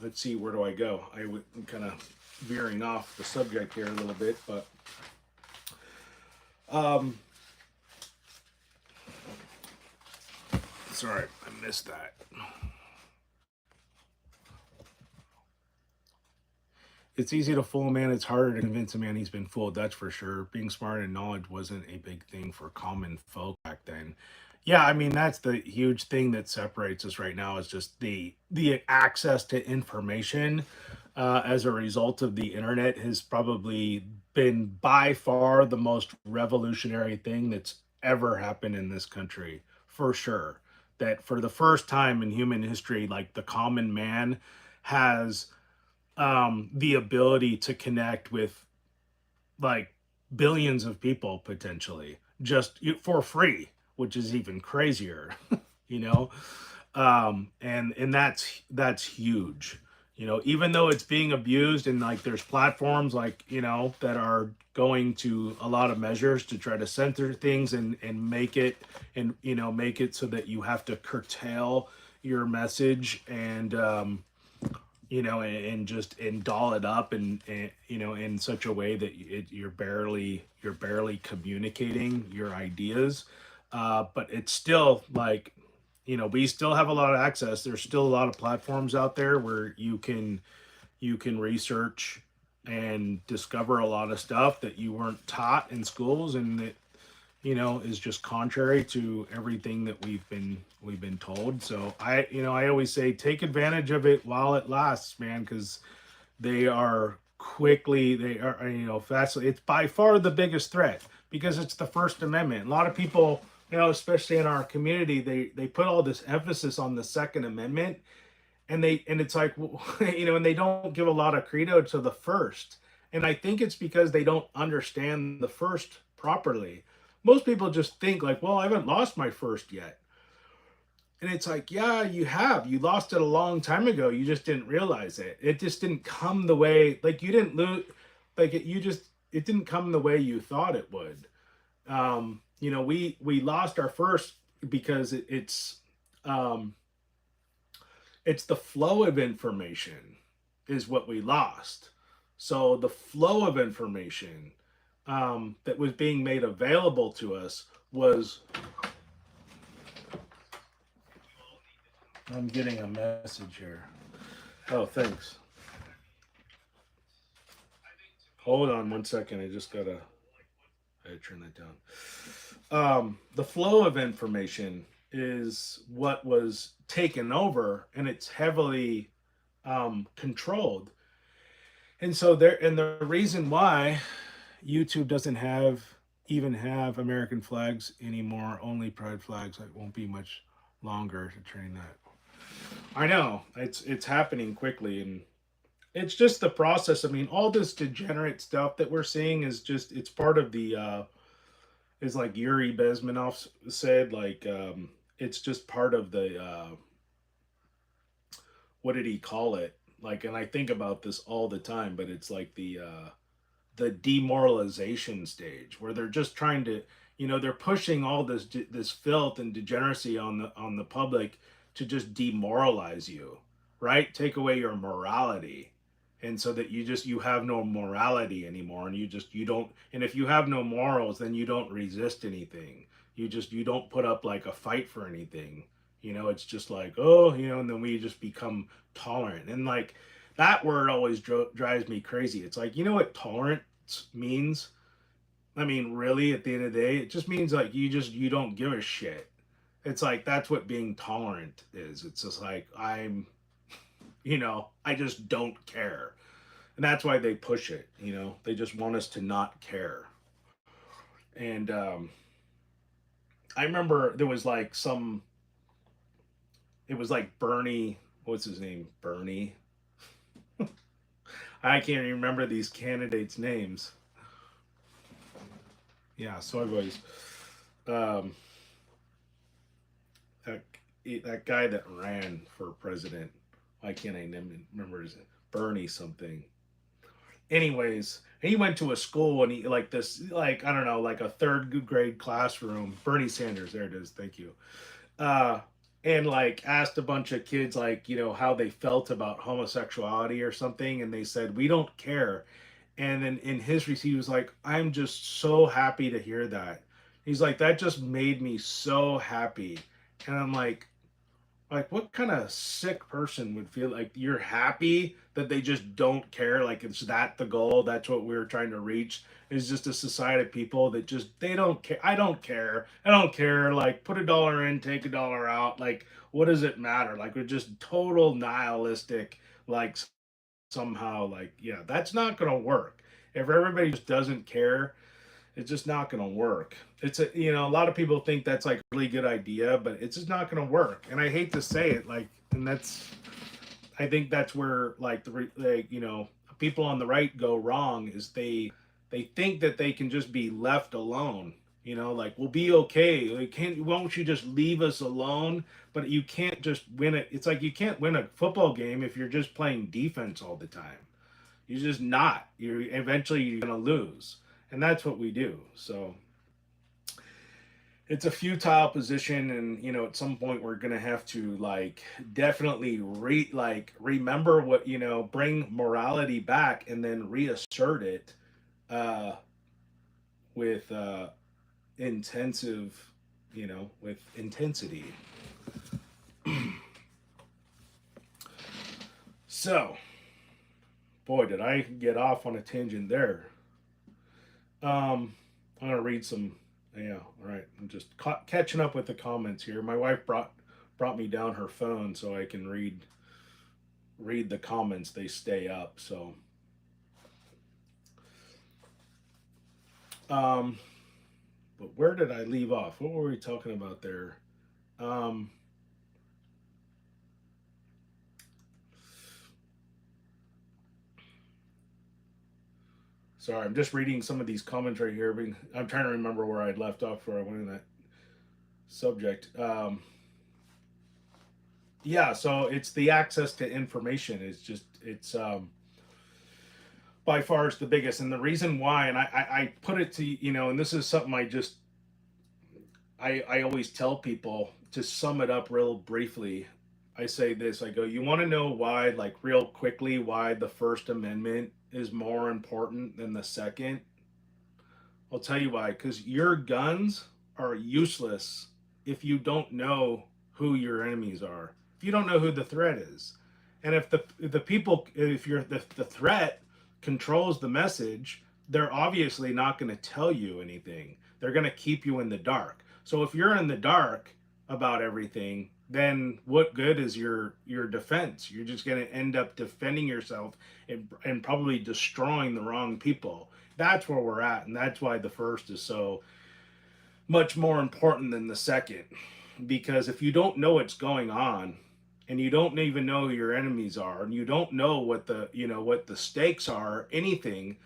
let's see, where do I go? I'm kind of veering off the subject here a little bit, but sorry, I missed that. It's easy to fool a man. It's harder to convince a man he's been fooled. That's for sure. Being smart and knowledge wasn't a big thing for common folk back then. Yeah, I mean that's the huge thing that separates us right now, is just the access to information as a result of the internet has probably been by far the most revolutionary thing that's ever happened in this country, for sure. That for the first time in human history, like the common man has the ability to connect with like billions of people potentially just for free, which is even crazier. you know and that's huge. Even though it's being abused, and like there's platforms like that are going to a lot of measures to try to censor things and make it, and make it so that you have to curtail your message, and just doll it up, and in such a way that you're barely communicating your ideas. But it's still like, we still have a lot of access. There's still a lot of platforms out there where you can research and discover a lot of stuff that you weren't taught in schools, and that is just contrary to everything that we've been told. So I always say, take advantage of it while it lasts, man, because they are fastly, it's by far the biggest threat, because it's the First Amendment. A lot of people, especially in our community, they put all this emphasis on the Second Amendment, and it's like, and they don't give a lot of credo to the first. And I think it's because they don't understand the first properly. Most people just think like, well, I haven't lost my first yet. And it's like, yeah, you lost it a long time ago, you just didn't realize it. It just didn't come the way, like, you didn't lose, like, it didn't come the way you thought it would. we lost our first because um, it's the flow of information is what we lost. So the flow of information that was being made available to us was. I'm getting a message here. Oh, thanks. Hold on 1 second. I turn that down. The flow of information is what was taken over, and it's heavily controlled. And the reason why YouTube doesn't even have American flags anymore, only pride flags. It won't be much longer to train that. I know it's happening quickly, and it's just the process. I mean, all this degenerate stuff that we're seeing is just it's part of the is like Yuri Bezmenov said, like it's just part of the what did he call it? Like, and I think about this all the time, but it's like the demoralization stage where they're just trying to, they're pushing all this filth and degeneracy on the public to just demoralize you, right? Take away your morality, and so that you have no morality anymore, and you don't. And if you have no morals, then you don't resist anything. You don't put up like a fight for anything. It's just like, oh, and then we just become tolerant, and like that word always drives me crazy. It's like, what tolerance means? I mean, really, at the end of the day, it just means like you don't give a shit. It's like that's what being tolerant is. It's just like I just don't care. And that's why they push it, They just want us to not care. And I remember there was like it was like Bernie, what's his name? Bernie. I can't even remember these candidates' names. Yeah, soy boys. Um, that that guy that ran for president. Why can't I remember his name? Bernie something. Anyways, he went to a school and he like this like I don't know like a third grade classroom. Bernie Sanders, there it is. Thank you. Uh, and like asked a bunch of kids like how they felt about homosexuality or something, and they said we don't care. And then in his receipt, he was like, I'm just so happy to hear that. He's like, that just made me so happy. And I'm like what kind of sick person would feel like you're happy that they just don't care? Like, it's that the goal? That's what we were trying to reach, is just a society of people that just, they don't care. I don't care. I don't care. Like, put a dollar in, take a dollar out. Like, what does it matter? Like, we're just total nihilistic, like, somehow, like, yeah, that's not going to work. If everybody just doesn't care, it's just not going to work. It's a lot of people think that's like a really good idea, but it's just not going to work. And I hate to say it, like, and I think that's where like people on the right go wrong, is they think that they can just be left alone. Like, we'll be okay. Like, can't won't you just leave us alone? But you can't just win it. It's like you can't win a football game if you're just playing defense all the time. You're just not. You're gonna lose, and that's what we do. So it's a futile position, and at some point we're gonna have to like definitely remember what bring morality back, and then reassert it uh, with intensive, with intensity. So, boy, did I get off on a tangent there. I'm gonna read some. Yeah, all right. I'm just catching up with the comments here. My wife brought me down her phone so I can read the comments. They stay up. So, um, but where did I leave off? What were we talking about there? Um, Sorry, I'm just reading some of these comments right here. I'm trying to remember where I left off, where I went in that subject. Yeah, so it's the access to information. It's by far is the biggest, and the reason why, and I put it to and this is something I just I always tell people to sum it up real briefly. I say this, I go, you want to know why, like real quickly, why the First Amendment is more important than the second? I'll tell you why. Because your guns are useless if you don't know who your enemies are. If you don't know who the threat is, and if the people, if you're the threat controls the message, they're obviously not going to tell you anything. They're going to keep you in the dark. So if you're in the dark about everything, then what good is your defense? You're just going to end up defending yourself and probably destroying the wrong people. That's where we're at, and that's why the first is so much more important than the second. Because if you don't know what's going on, and you don't even know who your enemies are, and you don't know what the stakes are, anything,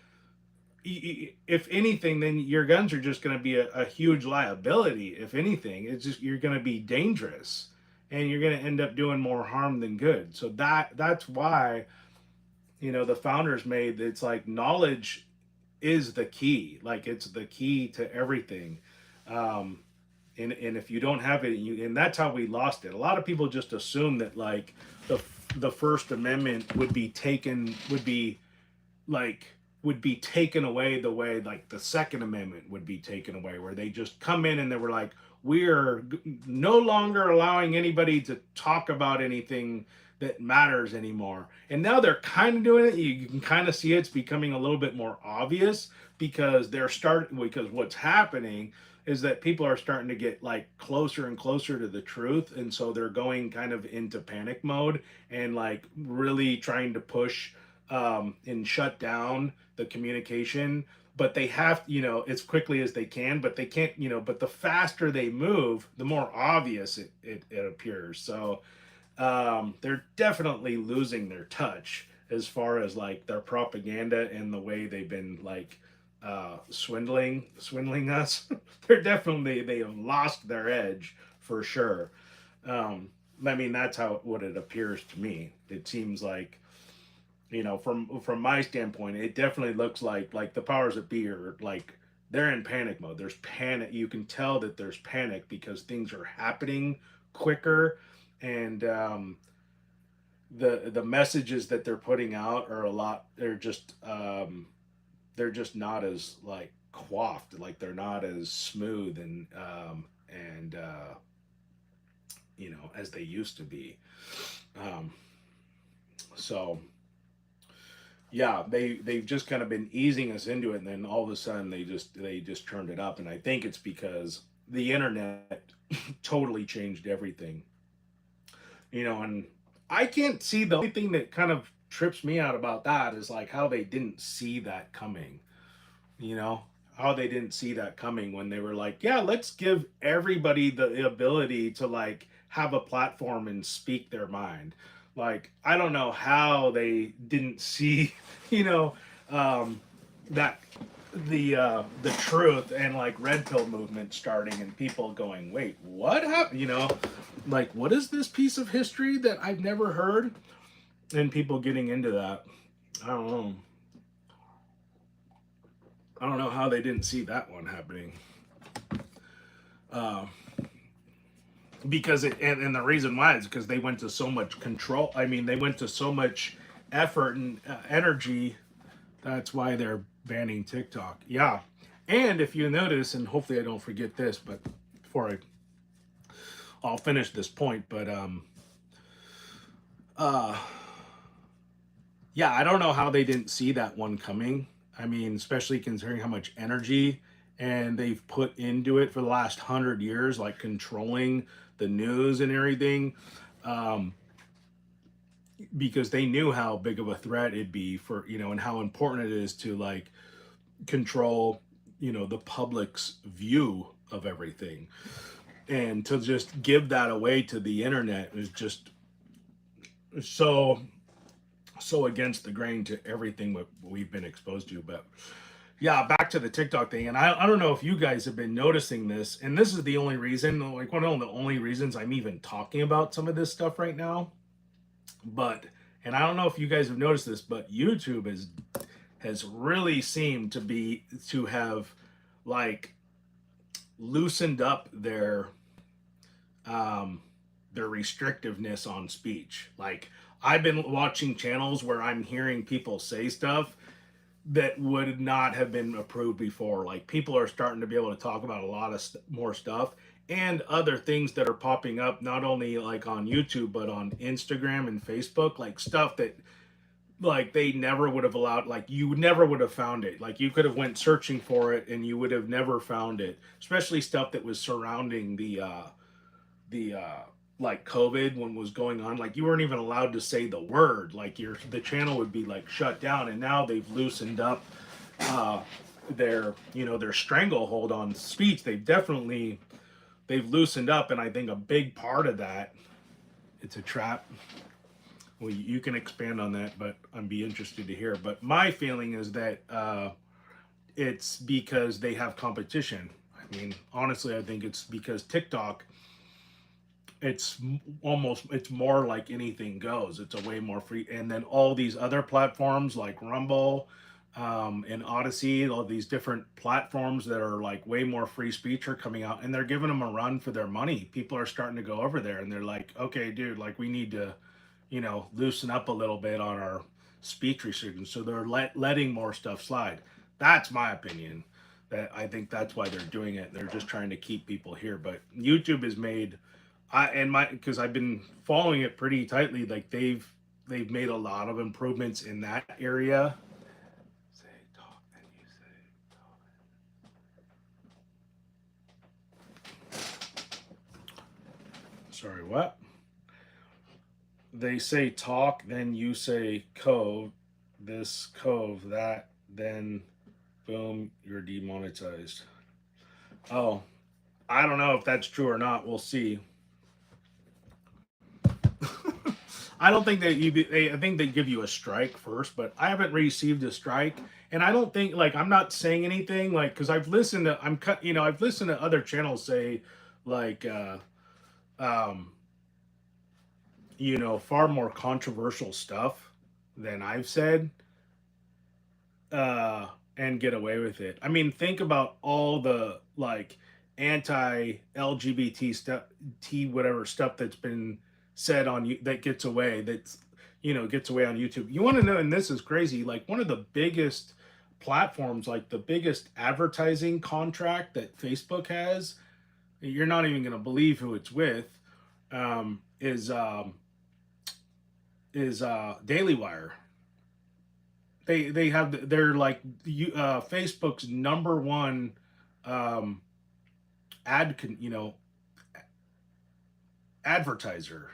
if anything, then your guns are just going to be a huge liability. If anything, it's just you're going to be dangerous, and you're going to end up doing more harm than good. So that's why the founders made it's like knowledge is the key. Like it's the key to everything. Um, and if you don't have it, and that's how we lost it. A lot of people just assume that like the First Amendment like would be taken away the way like the Second Amendment would be taken away, where they just come in and they were like, we are no longer allowing anybody to talk about anything that matters anymore. And now they're kind of doing it. You can kind of see it's becoming a little bit more obvious because what's happening is that people are starting to get like closer and closer to the truth, and so they're going kind of into panic mode and like really trying to push and shut down the communication. But they have, as quickly as they can, but they can't, but the faster they move, the more obvious it appears. So they're definitely losing their touch as far as like their propaganda and the way they've been like swindling us. They have lost their edge for sure. I mean, that's what it appears to me. It seems like, from my standpoint, it definitely looks like the powers that be are like they're in panic mode. There's panic. You can tell that there's panic because things are happening quicker, and the messages that they're putting out are a lot. They're just not as like coiffed. Like they're not as smooth and as they used to be. Um, so yeah, they've just kind of been easing us into it, and then all of a sudden they just turned it up, and I think it's because the internet totally changed everything. And I can't see, the only thing that kind of trips me out about that is like how they didn't see that coming. You know, how they didn't see that coming when they were like, yeah, let's give everybody the ability to like have a platform and speak their mind. Like, I don't know how they didn't see, you know, that the truth and like red pill movement starting and people going, wait, what happened? Like, what is this piece of history that I've never heard? And people getting into that. I don't know. I don't know how they didn't see that one happening. Uh, because and the reason why is because they went to so much control. I mean, they went to so much effort and energy. That's why they're banning TikTok. Yeah. And if you notice, and hopefully I don't forget this, but before I'll finish this point, but uh yeah, I don't know how they didn't see that one coming. I mean, especially considering how much energy and they've put into it for the last 100 years, like controlling the news and everything, um, because they knew how big of a threat it'd be for, and how important it is to like control, the public's view of everything. And to just give that away to the internet is just so against the grain to everything what we've been exposed to. But yeah, back to the TikTok thing. And I don't know if you guys have been noticing this, and this is the only reason, like one of the only reasons I'm even talking about some of this stuff right now. But, and I don't know if you guys have noticed this, but YouTube has really seemed to have like loosened up um, their restrictiveness on speech. Like, I've been watching channels where I'm hearing people say stuff that would not have been approved before. Like, people are starting to be able to talk about a lot of more stuff and other things that are popping up, not only like on YouTube, but on Instagram and Facebook, like stuff that like they never would have allowed, like you never would have found it. Like, you could have went searching for it and you would have never found it, especially stuff that was surrounding the like COVID when was going on. Like, you weren't even allowed to say the word, like the channel would be like shut down. And now they've loosened up uh their, you know, their stranglehold on speech. They've loosened up, and I think a big part of that, it's a trap. Well, you can expand on that, but I'd be interested to hear. But my feeling is that it's because they have competition. I mean, honestly, I think it's because TikTok, it's more like anything goes. It's a way more free. And then all these other platforms like Rumble, and Odyssey, all these different platforms that are like way more free speech are coming out, and they're giving them a run for their money. People are starting to go over there, and they're like, okay, dude, like we need to, you know, loosen up a little bit on our speech restrictions. So they're letting more stuff slide. That's my opinion. That I think that's why they're doing it. They're just trying to keep people here. But YouTube has made, because I've been following it pretty tightly. Like, they've made a lot of improvements in that area. Say talk, and you say talk. Sorry, what? They say talk, then you say cove, this cove, that, then boom, you're demonetized. Oh, I don't know if that's true or not. We'll see. I don't think that I think they give you a strike first, but I haven't received a strike, and I don't think, like, I'm not saying anything, like, because I've listened to I've listened to other channels say like um you know, far more controversial stuff than I've said, uh, and get away with it. I mean, think about all the like anti-LGBT stuff, T whatever stuff that's been said on you that gets away. That's, you know, gets away on YouTube. You want to know, and this is crazy. Like, one of the biggest platforms, like the biggest advertising contract that Facebook has, you're not even going to believe who it's with. Um, is um, Daily Wire. They have, they're like Facebook's number one um, you know, advertiser.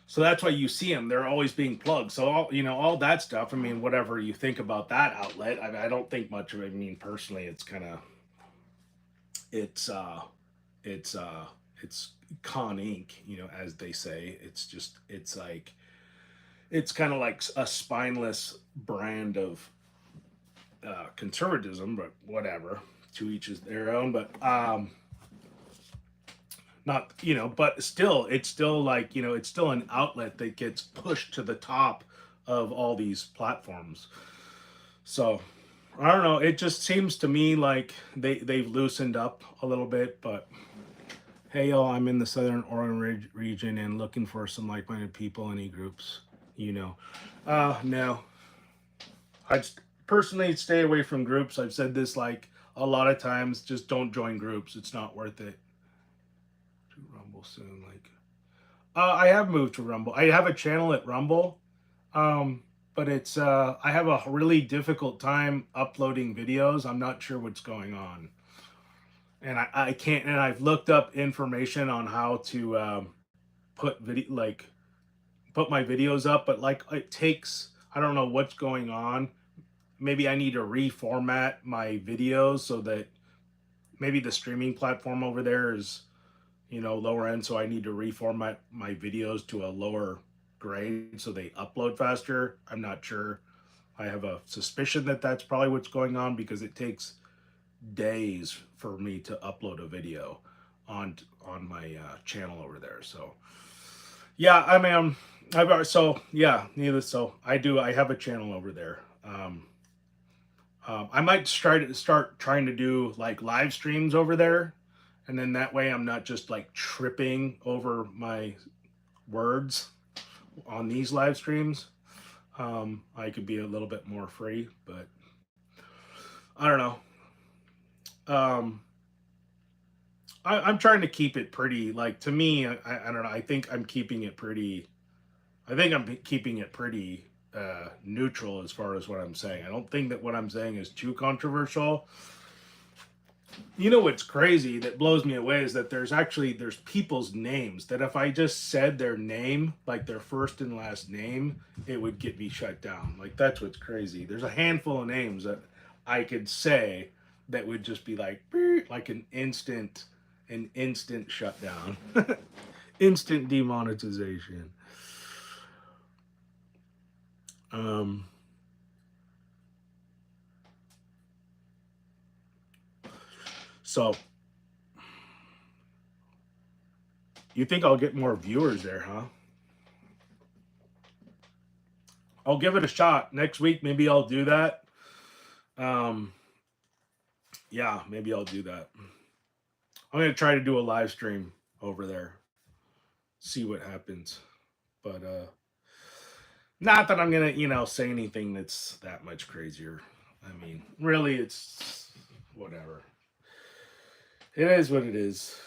So that's why you see them. They're always being plugged. So all, you know, all that stuff. I mean, whatever you think about that outlet, I don't think much of it. I mean, personally, it's kind of it's it's uh it's con ink, you know, as they say. It's just, it's like, it's kind of like a spineless brand of conservatism, but whatever, to each is their own. But not, you know, but still, it's still like, you know, it's still an outlet that gets pushed to the top of all these platforms. So I don't know, it just seems to me like they've loosened up a little bit. But hey, y'all, I'm in the Southern Oregon region and looking for some like-minded people, any groups, you know. No, I just personally stay away from groups. I've said this like a lot of times. Just don't join groups. It's not worth it. To Rumble soon, like. I have moved to Rumble. I have a channel at Rumble, but it's I have a really difficult time uploading videos. I'm not sure what's going on, and I can't. And I've looked up information on how to put video, like put my videos up, but like it takes. I don't know what's going on. Maybe I need to reformat my videos so that maybe the streaming platform over there is, you know, lower end. So I need to reformat my videos to a lower grade so they upload faster. I'm not sure. I have a suspicion that that's probably what's going on, because it takes days for me to upload a video on my channel over there. So yeah, I mean, needless. So I have a channel over there. I might start trying to do like live streams over there, and then that way I'm not just like tripping over my words on these live streams. I could be a little bit more free, but I don't know. Um, I'm trying to keep it pretty. Like to me, I don't know. I think I'm keeping it pretty. I think I'm keeping it pretty neutral as far as what I'm saying. I don't think that what I'm saying is too controversial. You know what's crazy that blows me away is that there's people's names that if I just said their name, like their first and last name, it would get me shut down. Like that's what's crazy. There's a handful of names that I could say that would just be like like an instant shutdown. Instant demonetization. Um so you think I'll get more viewers there, huh? I'll give it a shot. Next week maybe I'll do that. Um yeah, maybe I'll do that. I'm gonna try to do a live stream over there, see what happens. But not that I'm gonna, say anything that's that much crazier. I mean, really, it's whatever. It is what it is.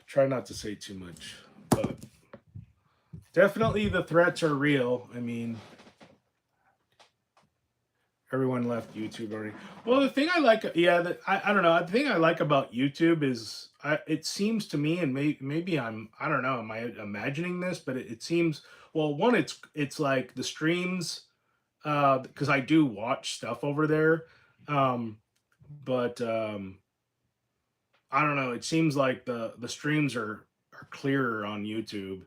Try not to say too much, but definitely the threats are real. I mean, everyone left YouTube already. Well, the thing I like, yeah, I don't know. The thing I like about YouTube is it seems to me, and maybe I don't know, am I imagining this? But it seems, well, one, it's like the streams, because I do watch stuff over there, um, but I don't know. It seems like the streams are clearer on YouTube,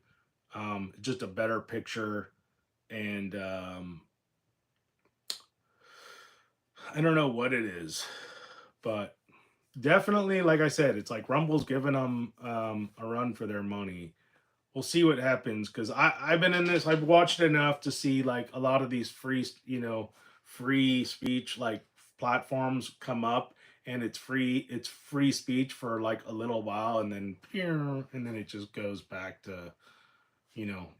just a better picture, and I don't know what it is, but definitely, like I said, it's like Rumble's giving them a run for their money. We'll see what happens because I've been in this. I've watched enough to see like a lot of these free speech like platforms come up, and it's free speech for like a little while, and then it just goes back to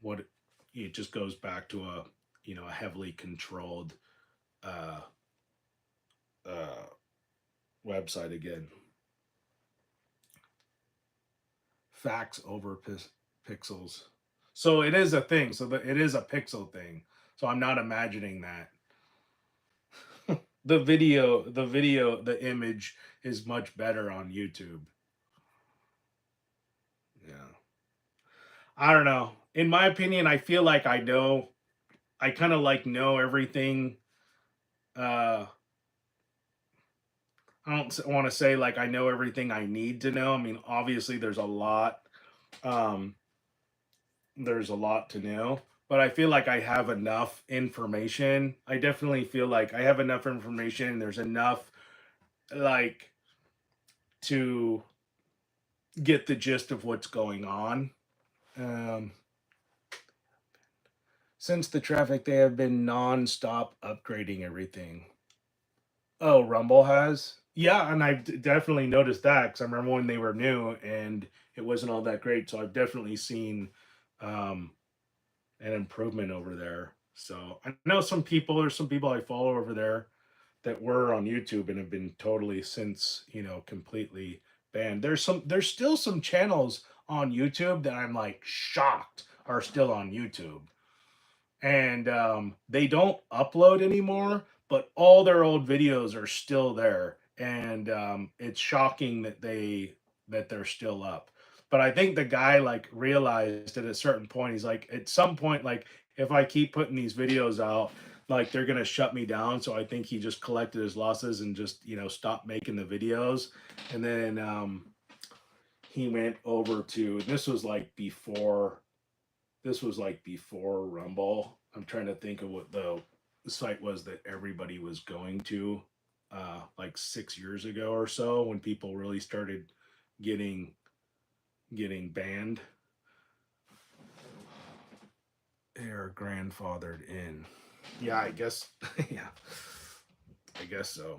what it just goes back to a heavily controlled uh, uh, website again. Facts over pixels. So it is a thing. So it is a pixel thing. So I'm not imagining that. The image is much better on YouTube. Yeah. I don't know. In my opinion, I feel like I kind of like know everything. Uh, I don't want to say like I know everything I need to know. I mean, obviously um, there's a lot to know, but I feel like I have enough information. I definitely feel like I have enough information. There's enough like to get the gist of what's going on. Um, since the traffic, they have been non-stop upgrading everything. Oh, Rumble has? Yeah, and I've definitely noticed that because I remember when they were new and it wasn't all that great. So I've definitely seen um, an improvement over there. So I know there's some people I follow over there that were on YouTube and have been totally since, completely banned. There's still some channels on YouTube that I'm like shocked are still on YouTube. And they don't upload anymore, but all their old videos are still there. And it's shocking that they're still up. But I think the guy like realized at a certain point, he's like, at some point, like if I keep putting these videos out, like they're gonna shut me down. So I think he just collected his losses and just stopped making the videos. And then he went over to this was like before Rumble. I'm trying to think of what the site was that everybody was going to, like 6 years ago or so, when people really started getting banned. They're grandfathered in. Yeah, I guess. Yeah. I guess so.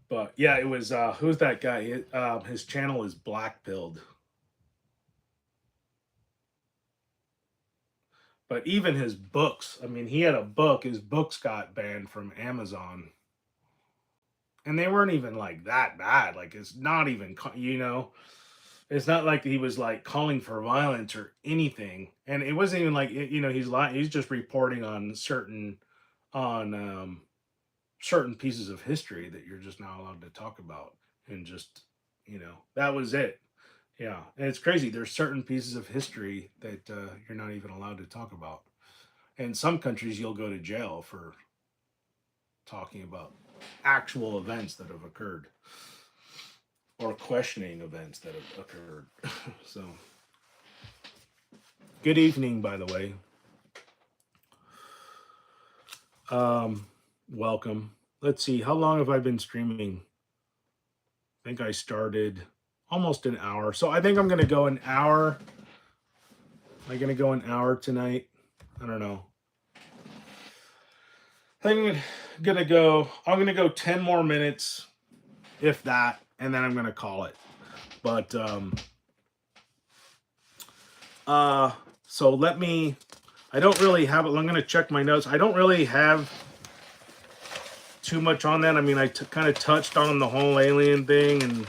But yeah, it was who's that guy? His channel is Black Pilled. But even his books, I mean, he had a book. His books got banned from Amazon, and they weren't even like that bad. Like it's not even it's not like he was like calling for violence or anything, and it wasn't even like he's lying. He's just reporting on on certain pieces of history that you're just not allowed to talk about, and just that was it. Yeah, and it's crazy. There's certain pieces of history that you're not even allowed to talk about. In some countries, you'll go to jail for talking about actual events that have occurred or questioning events that have occurred. So, good evening, by the way. Welcome. Let's see. How long have I been streaming? I think I started almost an hour. So I think I'm going to go an hour. Am I going to go an hour tonight? I don't know. I'm gonna go 10 more minutes, if that, and then I'm gonna call it. But so I don't really have it. I'm gonna check my notes. I don't really have too much on that. I mean, I kind of touched on the whole alien thing, and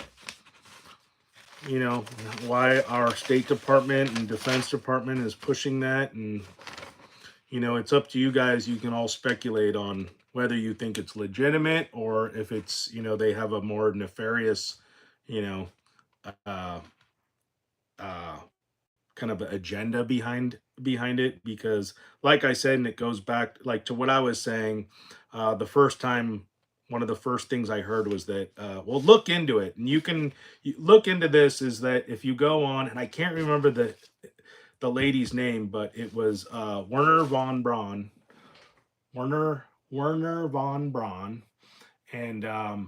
why our State Department and Defense Department is pushing that, and it's up to you guys. You can all speculate on whether you think it's legitimate or if it's, they have a more nefarious, uh, uh, kind of agenda behind it. Because, like I said, and it goes back like to what I was saying, the first time. One of the first things I heard was that, well, look into it, and you look into this. Is that if you go on, and I can't remember the lady's name, but it was Werner von Braun, Werner von Braun, and the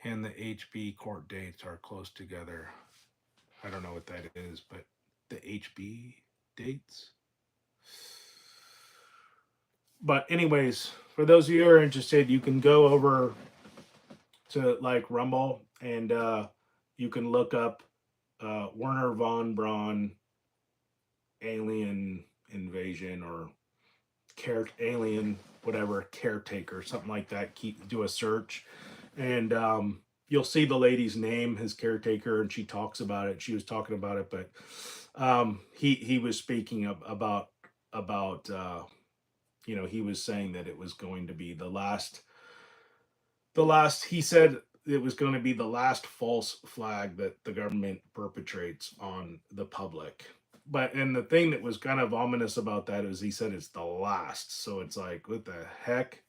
HB court dates are close together. I don't know what that is, but the HB dates. But anyways, for those of you who are interested, you can go over to like Rumble, and you can look up Werner von Braun alien invasion or alien whatever caretaker, something like that. Do a search, and you'll see the lady's name, his caretaker, and she talks about it. She was talking about it, but he was speaking about he was saying that it was going to be the last. He said it was going to be the last false flag that the government perpetrates on the public. And the thing that was kind of ominous about that is he said it's the last. So it's like, what the heck?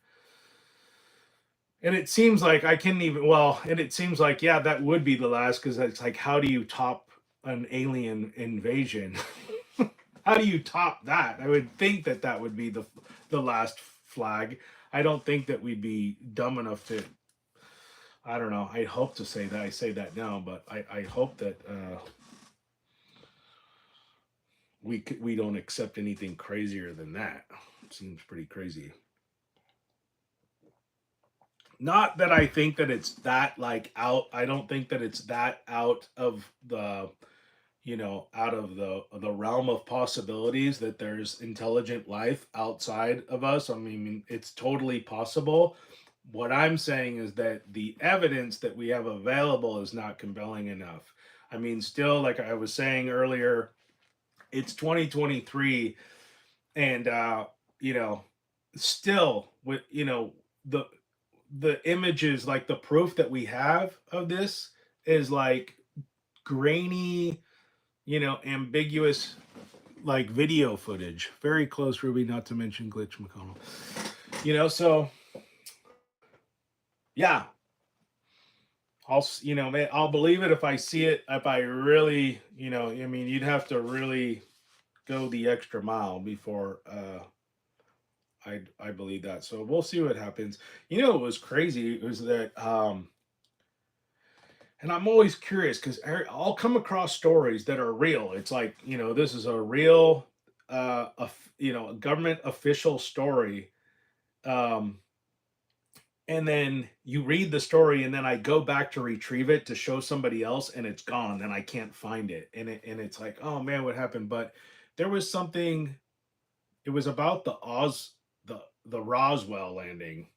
And it seems like and it seems like, yeah, that would be the last, because it's like, how do you top an alien invasion? How do you top that? I would think that would be the last flag. I don't think that we'd be dumb enough to. I don't know. I hope to say that. I say that now, but I hope that we don't accept anything crazier than that. It seems pretty crazy. Not that I think that it's that like out. I don't think that it's that out of the the realm of possibilities that there's intelligent life outside of us. I mean, it's totally possible. What I'm saying is that the evidence that we have available is not compelling enough. I mean, still, like I was saying earlier, it's 2023, and still with the images, like the proof that we have of this is like grainy, ambiguous, like video footage. Very close, Ruby, not to mention Glitch McConnell. So yeah, I'll believe it if I see it. If I really, I mean, you'd have to really go the extra mile before I believe that. So we'll see what happens. What was crazy was that and I'm always curious because I'll come across stories that are real. It's like, this is a real a government official story Um, and then you read the story, and then I go back to retrieve it to show somebody else, and it's gone, and I can't find it. And it's like, oh man, what happened? But there was something. It was about the Roswell landing.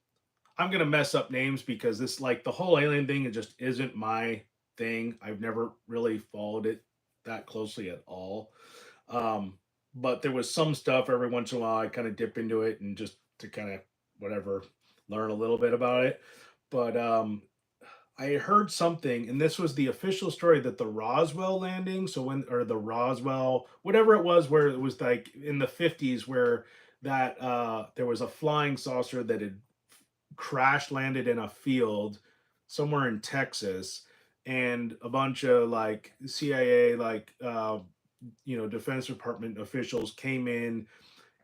I'm gonna mess up names because this, like, the whole alien thing, it just isn't my thing. I've never really followed it that closely at all. Um, but there was some stuff every once in a while I kind of dip into it and just to kind of whatever learn a little bit about it. But I heard something, and this was the official story that the Roswell landing, so when, or the Roswell, whatever it was, where it was like in the 50s, where that there was a flying saucer that had crash landed in a field somewhere in Texas, and a bunch of like CIA, like Defense Department officials came in,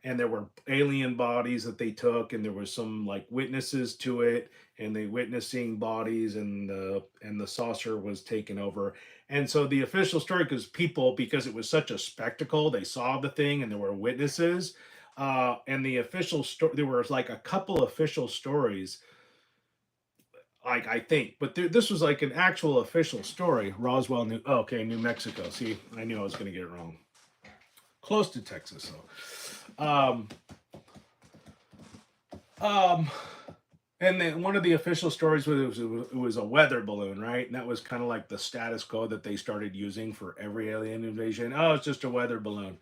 and there were alien bodies that they took, and there was some like witnesses to it, and they witnessing bodies, and the saucer was taken over. And so the official story, because it was such a spectacle, they saw the thing and there were witnesses, and the official story, there was like a couple official stories, like, I think, but this was like an actual official story. Roswell, New Mexico. See, I knew I was going to get it wrong. Close to Texas, though. Um, and then one of the official stories was it was a weather balloon, right? And that was kind of like the status quo that they started using for every alien invasion. Oh, it's just a weather balloon.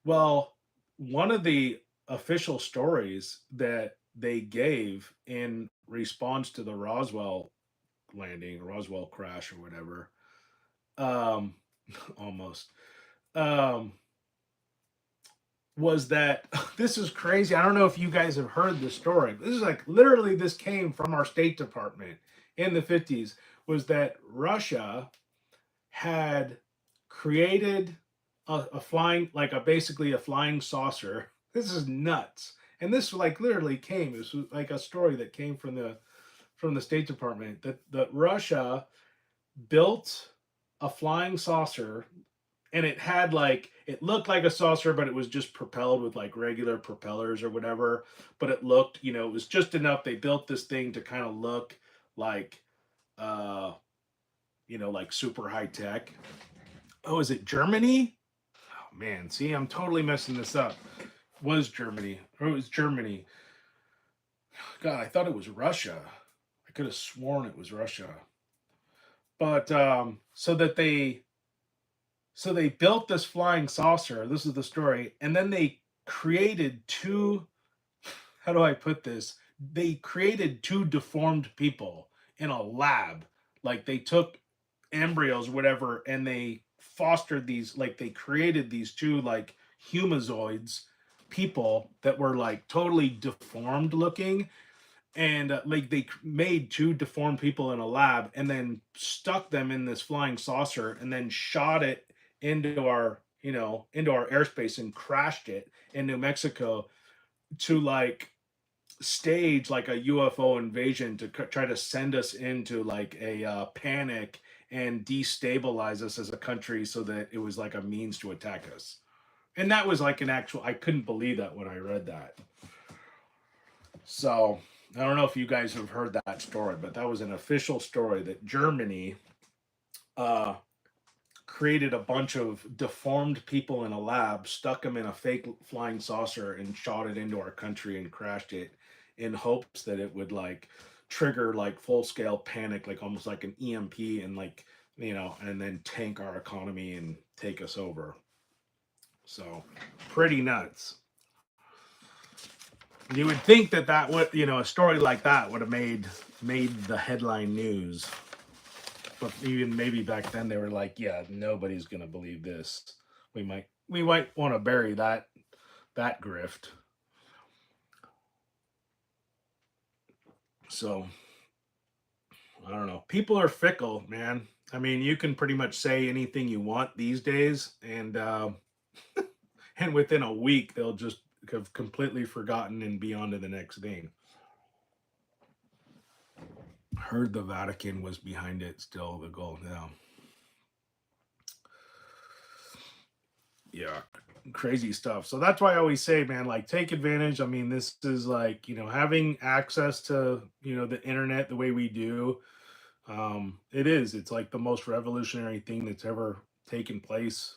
Well, one of the official stories that they gave in response to the Roswell landing, Roswell crash, or whatever, um, almost, um, was that this is crazy. I don't know if you guys have heard this story. This is like literally, this came from our State Department in the 50s. Was that Russia had created a flying, like a basically a flying saucer. This is nuts. And this like literally came. This was like a story that came from the State Department, that Russia built a flying saucer, and it had like, it looked like a saucer, but it was just propelled with like regular propellers or whatever. But it looked, it was just enough. They built this thing to kind of look like, uh, like super high tech. Oh, is it Germany? Oh man, see, I'm totally messing this up. Was Germany, or it was Germany? God, I thought it was Russia. I could have sworn it was Russia. But so they built this flying saucer. This is the story, and then they created two. How do I put this? They created two deformed people in a lab. Like, they took embryos, whatever, and they fostered these. Like, they created these two like humazoids people that were like totally deformed looking, and like they made two deformed people in a lab, and then stuck them in this flying saucer, and then shot it into our airspace, and crashed it in New Mexico to like stage like a UFO invasion, to try to send us into like a panic and destabilize us as a country, so that it was like a means to attack us. And that was like an actual, I couldn't believe that when I read that. So I don't know if you guys have heard that story, but that was an official story that Germany uh, created a bunch of deformed people in a lab, stuck them in a fake flying saucer, and shot it into our country and crashed it, in hopes that it would like trigger like full scale panic, like almost like an EMP, and like, and then tank our economy and take us over. So pretty nuts. You would think that would, a story like that would have made the headline news. But even maybe back then they were like, yeah, nobody's gonna believe this. We might want to bury that grift. So I don't know. People are fickle, man. I mean, you can pretty much say anything you want these days, and within a week they'll just have completely forgotten and be on to the next thing. Heard the Vatican was behind it still, the goal. Yeah. Yeah. crazy stuff. So that's why I always say, man, like take advantage. I mean, this is like, having access to, the internet the way we do. It's like the most revolutionary thing that's ever taken place.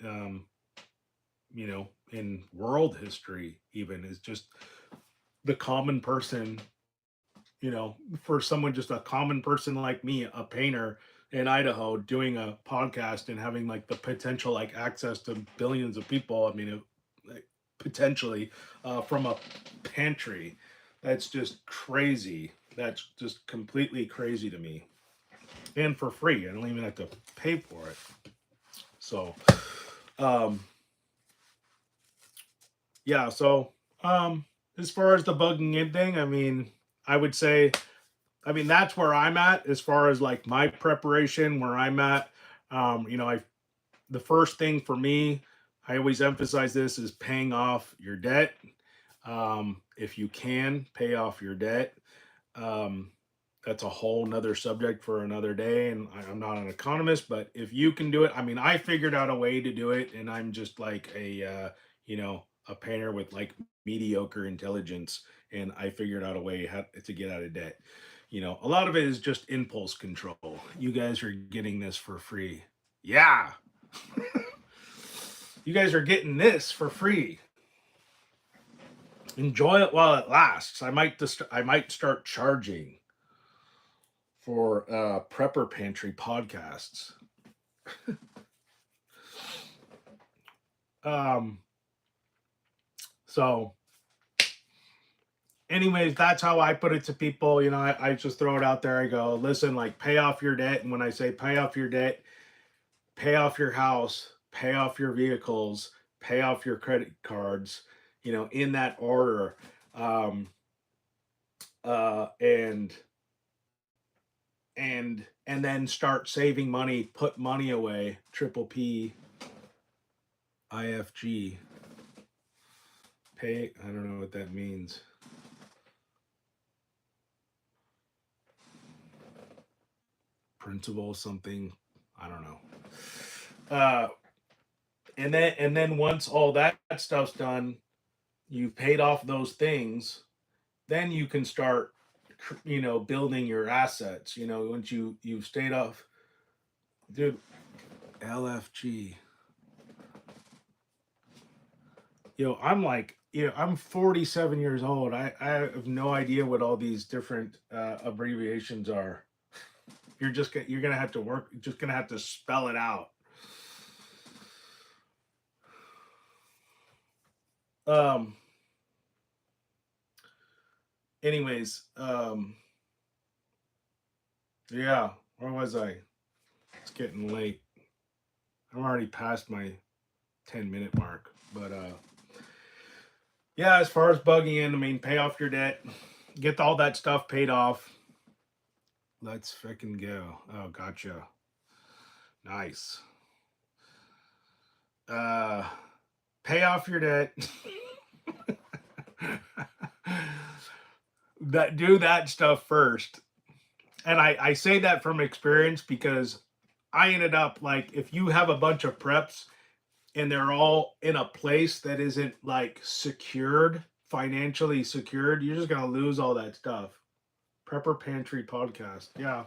Um, in world history, even is just the common person, for someone, just a common person like me, a painter in Idaho, doing a podcast and having like the potential, like access to billions of people. I mean, like, potentially from a pantry. That's just crazy. That's just completely crazy to me. And for free. I don't even have to pay for it. So, um, yeah. So, as far as the bugging in thing, I mean, I would say, that's where I'm at as far as like my preparation, where I'm at. The first thing for me, I always emphasize this, is paying off your debt. If you can pay off your debt, um, that's a whole nother subject for another day. And I'm not an economist, but if you can do it, I figured out a way to do it, and I'm just like a painter with like mediocre intelligence, and I figured out a way how to get out of debt. A lot of it is just impulse control. You guys are getting this for free. Yeah. You guys are getting this for free. Enjoy it while it lasts. I might start charging for Prepper Pantry podcasts. um so anyways, that's how I put it to people. I just throw it out there. I go, listen, like, pay off your debt. And when I say pay off your debt, pay off your house, pay off your vehicles, pay off your credit cards, in that order. Um, and then start saving money, put money away. Triple P, IFG, pay. I don't know what that means. Principal something. I don't know. And then once all that stuff's done, you've paid off those things, then you can start building your assets. Once you've stayed off, dude. LFG. I'm like, I'm 47 years old. I have no idea what all these different abbreviations are. You're gonna have to work. Just gonna have to spell it out. Um. Anyways, yeah. Where was I? It's getting late. I'm already past my 10-minute mark. But yeah. As far as bugging in, pay off your debt, get all that stuff paid off. Let's freaking go. Oh, gotcha. Nice. Pay off your debt. Do that stuff first. And I say that from experience, because I ended up, like, if you have a bunch of preps and they're all in a place that isn't like secured, financially secured, you're just gonna lose all that stuff. Prepper Pantry podcast. Yeah.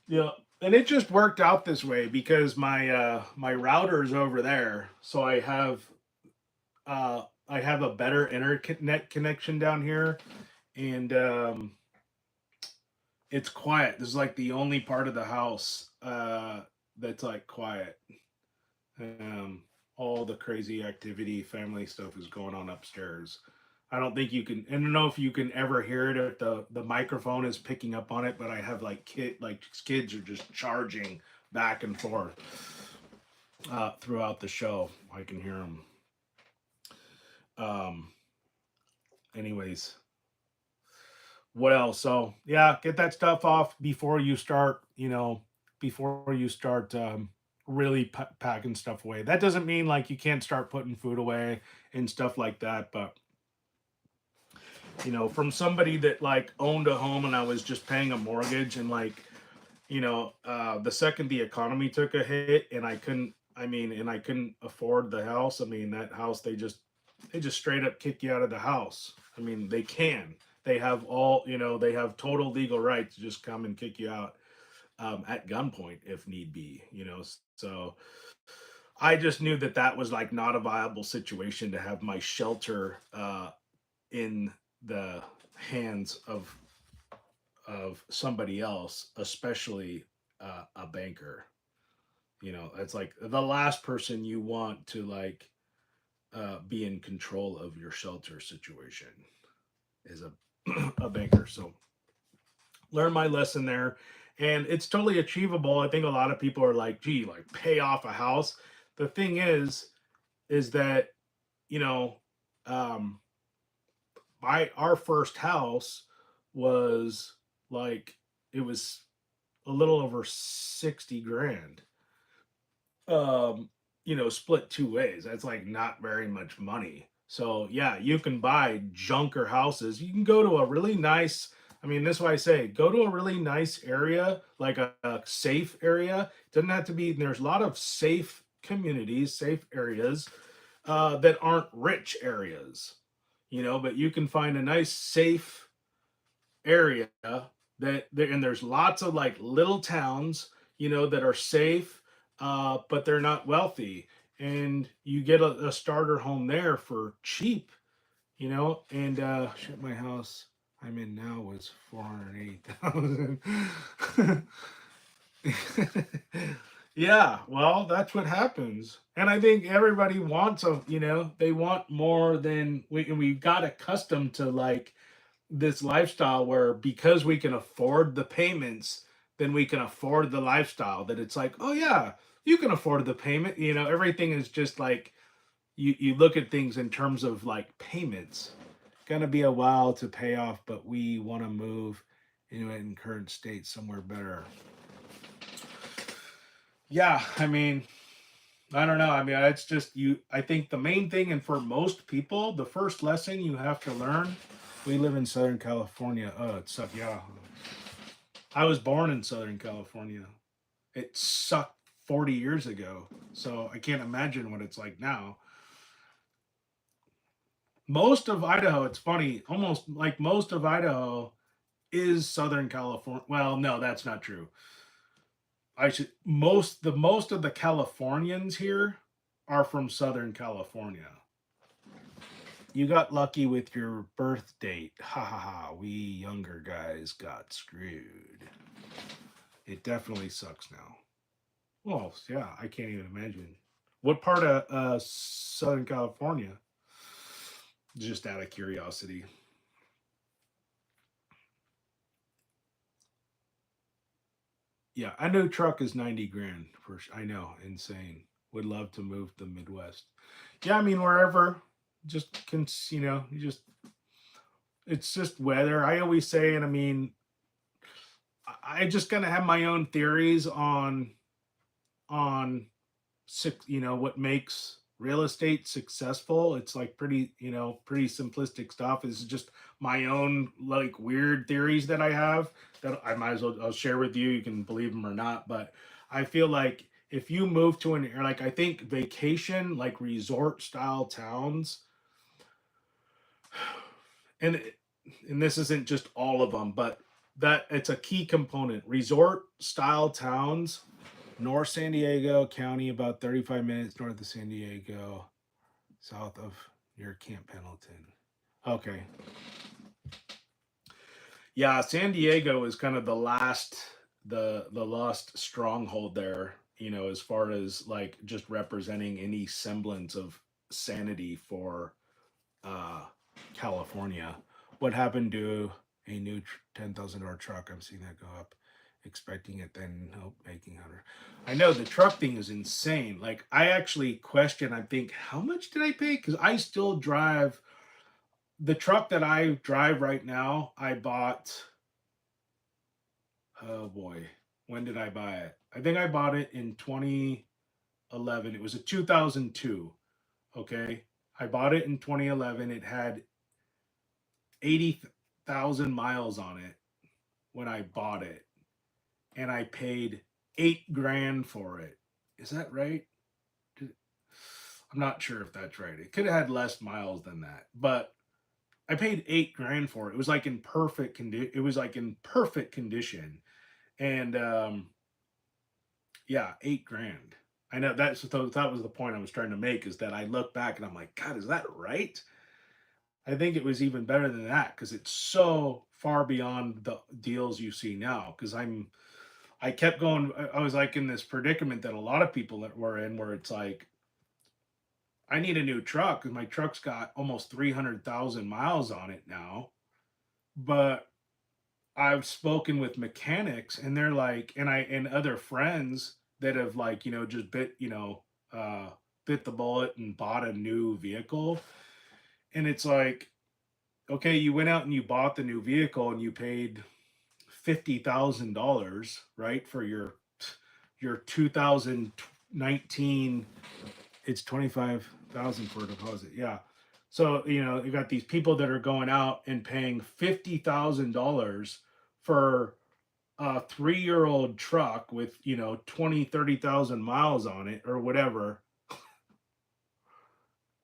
Yeah. And it just worked out this way because my router is over there. So I have a better internet connection down here, and it's quiet. This is like the only part of the house that's like quiet. All the crazy activity, family stuff is going on upstairs. I don't think you can. I don't know if you can ever hear it, if the microphone is picking up on it. But I have like kids are just charging back and forth throughout the show. I can hear them. Anyways, what else? So yeah, get that stuff off before you start. Really packing stuff away. That doesn't mean like you can't start putting food away and stuff like that, but from somebody that like owned a home and I was just paying a mortgage, and like the second the economy took a hit and I couldn't I mean, and I couldn't afford the house. I mean, that house, they just straight up kick you out of the house. I mean, they can. They have all, they have total legal right to just come and kick you out at gunpoint if need be, So I just knew that that was like not a viable situation to have my shelter in the hands of somebody else, especially a banker. It's like the last person you want to like be in control of your shelter situation is a banker. So learn my lesson there, and it's totally achievable. I think a lot of people are like, gee, like pay off a house. The thing is that you know, um, our first house was like it was a little over 60 grand. um Split two ways, that's like not very much money. So yeah, you can buy junker houses. You can go to a really nice, I mean, this is why I say go to a really nice area, like a safe area. It doesn't have to be, there's a lot of safe communities, safe areas that aren't rich areas, but you can find a nice safe area that there, and there's lots of like little towns, that are safe, but they're not wealthy, and you get a starter home there for cheap, and shit, my house I'm in now was 480,000. Yeah, well, that's what happens. And I think everybody wants they want more than we got accustomed to like this lifestyle where because we can afford the payments, then we can afford the lifestyle, that it's like, oh yeah, you can afford the payment. Everything is just like you look at things in terms of like payments. Gonna be a while to pay off, but we want to move in current state somewhere better. Yeah, I mean, I don't know. I mean, it's just you. I think the main thing, and for most people, the first lesson you have to learn. We live in Southern California. Oh, it sucked. Yeah, I was born in Southern California. It sucked 40 years ago, so I can't imagine what it's like now. Most of Idaho, it's funny, almost like most of Idaho is Southern California. Well, no, that's not true. I should most of the Californians here are from Southern California. You got lucky with your birth date. Ha ha ha. We younger guys got screwed. It definitely sucks now. Well, yeah, I can't even imagine. What part of Southern California? Just out of curiosity. Yeah, I know truck is 90 grand for I know, insane. Would love to move to the Midwest. Yeah, I mean wherever. Just can you just it's just weather. I always say, and I mean, I just gonna have my own theories on what makes real estate successful. It's like pretty, pretty simplistic stuff. This is just my own like weird theories that I have that I might as well I'll share with you. You can believe them or not, but I feel like if you move to an area, like I think vacation, like resort style towns, and and this isn't just all of them, but that it's a key component. Resort style towns, North San Diego County, about 35 minutes north of San Diego, south of near Camp Pendleton. Okay. Yeah, San Diego is kind of the lost stronghold there, as far as like just representing any semblance of sanity for uh California. What happened to a new $10,000 truck? I'm seeing that go up, expecting it, then nope, making 100. I know the truck thing is insane. Like I actually question. I think how much did I pay? Because I still drive the truck that I drive right now. I bought. Oh boy, when did I buy it? I think I bought it in 2011. It was a 2002. Okay, I bought it in 2011. It had 80,000 miles on it when I bought it, and I paid 8 grand for it. Is that right? I'm not sure if that's right. It could have had less miles than that, but I paid 8 grand for it. It was like in perfect condition. It was like in perfect condition, and yeah, 8 grand. I know that was the point I was trying to make, is that I look back and I'm like, God, is that right? I think it was even better than that because it's so far beyond the deals you see now. Because I kept going. I was like in this predicament that a lot of people that were in, where it's like, I need a new truck because my truck's got almost 300,000 miles on it now. But I've spoken with mechanics and they're like, and other friends that have, like, just bit the bullet and bought a new vehicle. And it's like, okay, you went out and you bought the new vehicle and you paid $50,000, right, for your 2019. It's 25,000 for a deposit. Yeah. So, you got these people that are going out and paying $50,000 for a 3-year-old truck with, 20, 30,000 miles on it or whatever.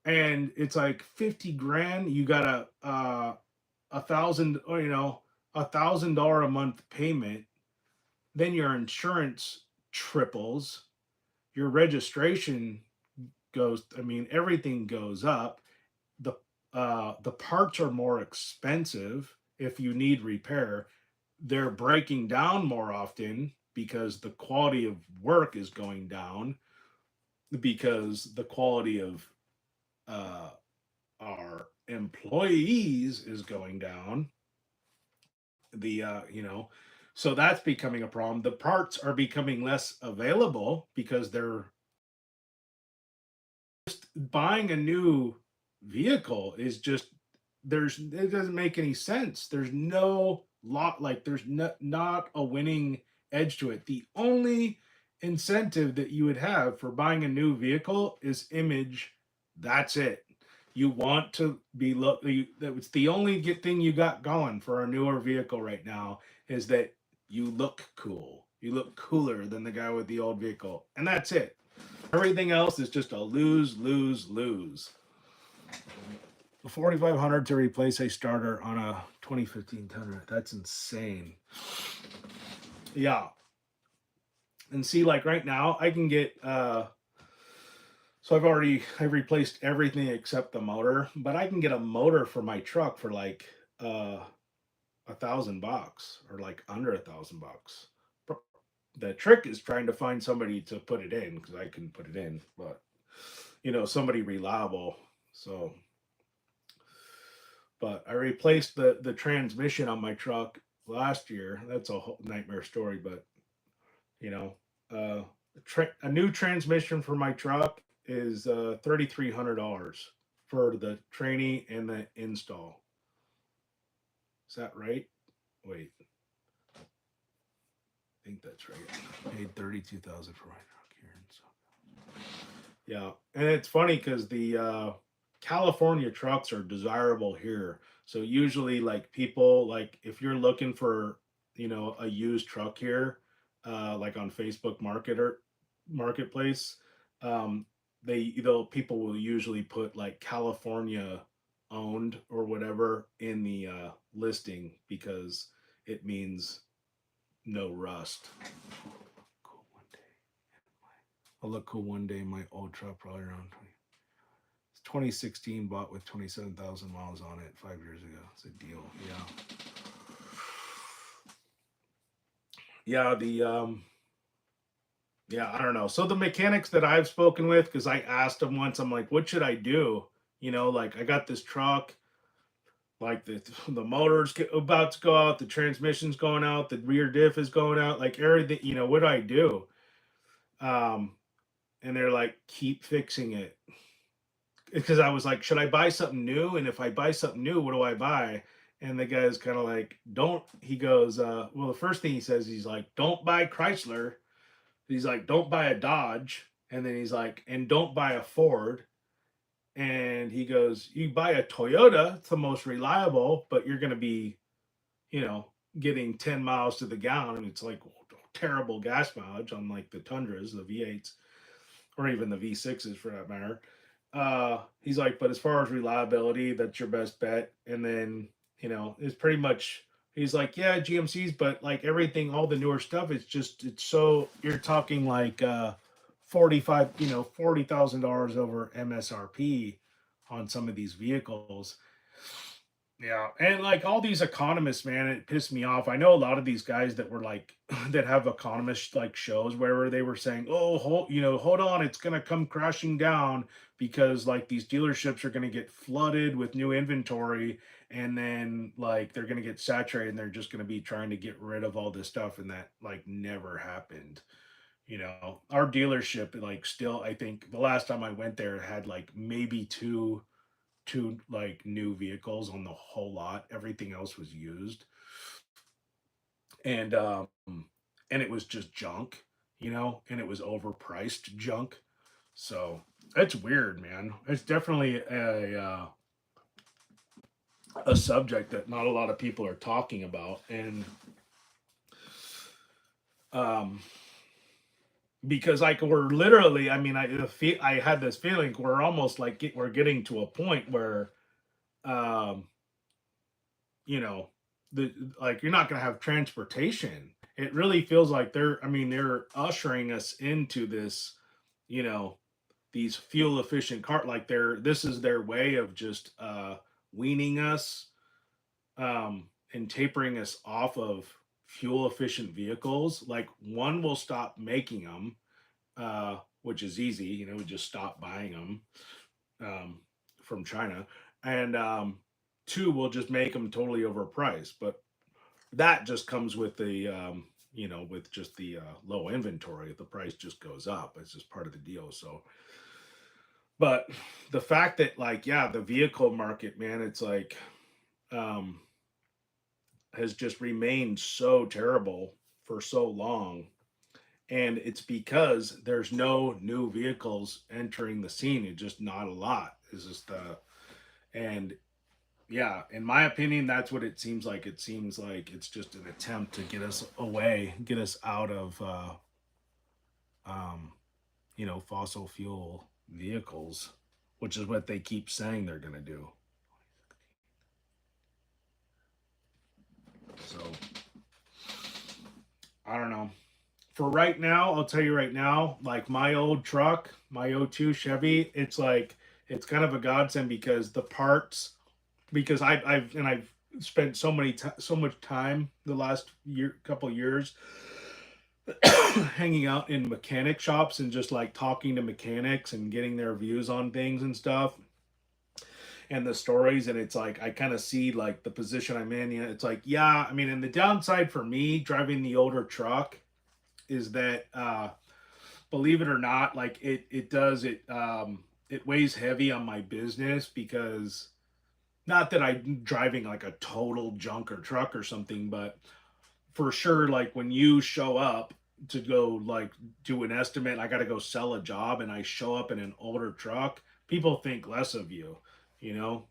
And it's like 50 grand. You got a thousand, or, $1,000 a month payment. Then your insurance triples, your registration goes, I mean, everything goes up. The parts are more expensive if you need repair. They're breaking down more often because the quality of work is going down, because the quality of uh, our employees is going down. So that's becoming a problem. The parts are becoming less available because they're buying a new vehicle is just, it doesn't make any sense. There's no lot, like, there's not a winning edge to it. The only incentive that you would have for buying a new vehicle is image. That's it. You want to be that's the only thing you got going for a newer vehicle right now, is that you look cool. You look cooler than the guy with the old vehicle, and that's it. Everything else is just a lose, lose, lose. 4,500 to replace a starter on a 2015 Tundra. That's insane. Yeah. And see, like right now, I can get so I've replaced everything except the motor, but I can get a motor for my truck for like $1,000, or like under $1,000. The trick is trying to find somebody to put it in, because I can put it in, but somebody reliable. So, but I replaced the transmission on my truck last year. That's a whole nightmare story, but you know, uh, a new transmission for my truck is $3,300 for the training and the install. Is that right? Wait, I think that's right. I paid 32,000 for my truck here, and so yeah, and it's funny because the California trucks are desirable here. So usually, like, people, like, if you're looking for, a used truck here, like on Facebook Marketplace, um, people will usually put like California owned or whatever in the listing, because it means no rust. Cool one day. I'll look cool one day in my old truck, probably around 2016, bought with 27,000 miles on it 5 years ago. It's a deal. Yeah. Yeah. Yeah, I don't know. So the mechanics that I've spoken with, because I asked them once, I'm like, what should I do? Like, I got this truck, like the motor's about to go out, the transmission's going out, the rear diff is going out, like everything, what do I do? Um, and they're like, keep fixing it. Because I was like, should I buy something new? And if I buy something new, what do I buy? And the guy's kind of like, don't, he goes, well, the first thing he says, he's like, don't buy Chrysler. He's like, don't buy a Dodge. And then he's like, and don't buy a Ford. And he goes, you buy a Toyota, it's the most reliable, but you're going to be, you know, getting 10 miles to the gallon. And it's like terrible gas mileage on like the Tundras, the V8s. or even the V6s for that matter. He's like, but as far as reliability, that's your best bet. And then, it's pretty much, he's like, yeah, GMCs, but like everything, all the newer stuff, it's so, you're talking like 45, $40,000 over MSRP on some of these vehicles. Yeah, and like all these economists, man, it pissed me off. I know a lot of these guys that were like that have economist like shows where they were saying, "Oh, hold on, it's gonna come crashing down because like these dealerships are gonna get flooded with new inventory, and then like they're gonna get saturated, and they're just gonna be trying to get rid of all this stuff," and that like never happened. Our dealership like still, I think the last time I went there had like maybe two like new vehicles on the whole lot. Everything else was used, and and it was just junk, and it was overpriced junk. So it's weird, man. It's definitely a subject that not a lot of people are talking about, and um because like we're literally, I mean, I had this feeling we're almost like we're getting to a point where um you know the like you're not going to have transportation. It really feels like they're ushering us into this, you know these fuel efficient car, like this is their way of just weaning us, and tapering us off of fuel efficient vehicles. Like one, will stop making them, which is easy, we just stop buying them, um, from China, and two, will just make them totally overpriced. But that just comes with the with just the low inventory. The price just goes up. It's just part of the deal. So, but the fact that like yeah, the vehicle market, man, it's like um, has just remained so terrible for so long. And it's because there's no new vehicles entering the scene. It's just not a lot. It's just and yeah, in my opinion, that's what it seems like. It seems like it's just an attempt to get us away, get us out of um, fossil fuel vehicles, which is what they keep saying they're going to do. So I don't know. For right now, I'll tell you right now, like my old truck, my '02 Chevy, it's like it's kind of a godsend because the parts, because I've spent so much time the last couple years hanging out in mechanic shops and just like talking to mechanics and getting their views on things and stuff and the stories. And it's like I kind of see like the position I'm in. It's like, yeah, I mean, and the downside for me driving the older truck is that believe it or not, like it weighs heavy on my business, because not that I'm driving like a total junker truck or something, but for sure, like when you show up to go like do an estimate, I got to go sell a job, and I show up in an older truck, people think less of you, you know.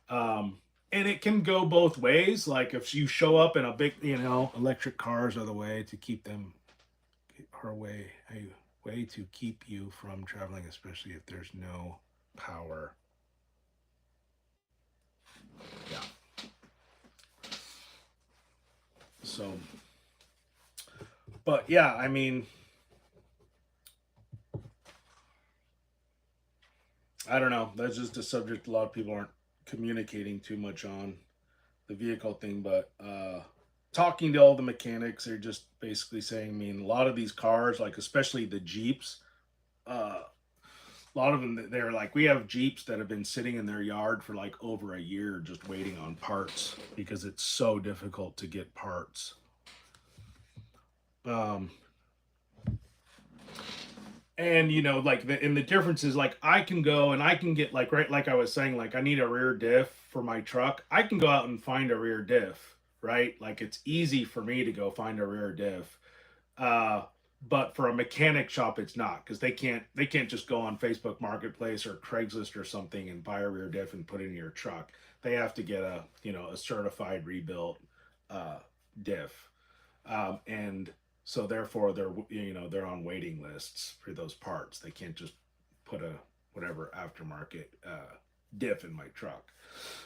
Um, and it can go both ways. Like if you show up in a big, electric cars are the way to keep them, are a way to keep you from traveling, especially if there's no power. Yeah. So, but yeah, I mean, I don't know. That's just a subject a lot of people aren't communicating too much on, the vehicle thing. But talking to all the mechanics, they're just basically saying, I mean, a lot of these cars, like especially the Jeeps, a lot of them, they're like, we have Jeeps that have been sitting in their yard for like over a year just waiting on parts because it's so difficult to get parts. Um, and like and the difference is like I can go and I can get like, right, like I was saying, like I need a rear diff for my truck, I can go out and find a rear diff, right? Like it's easy for me to go find a rear diff. uh but for a mechanic shop it's not, because they can't just go on Facebook Marketplace or Craigslist or something and buy a rear diff and put it in your truck. They have to get a certified rebuilt uh diff. And So therefore, they're on waiting lists for those parts. They can't just put a whatever aftermarket diff in my truck.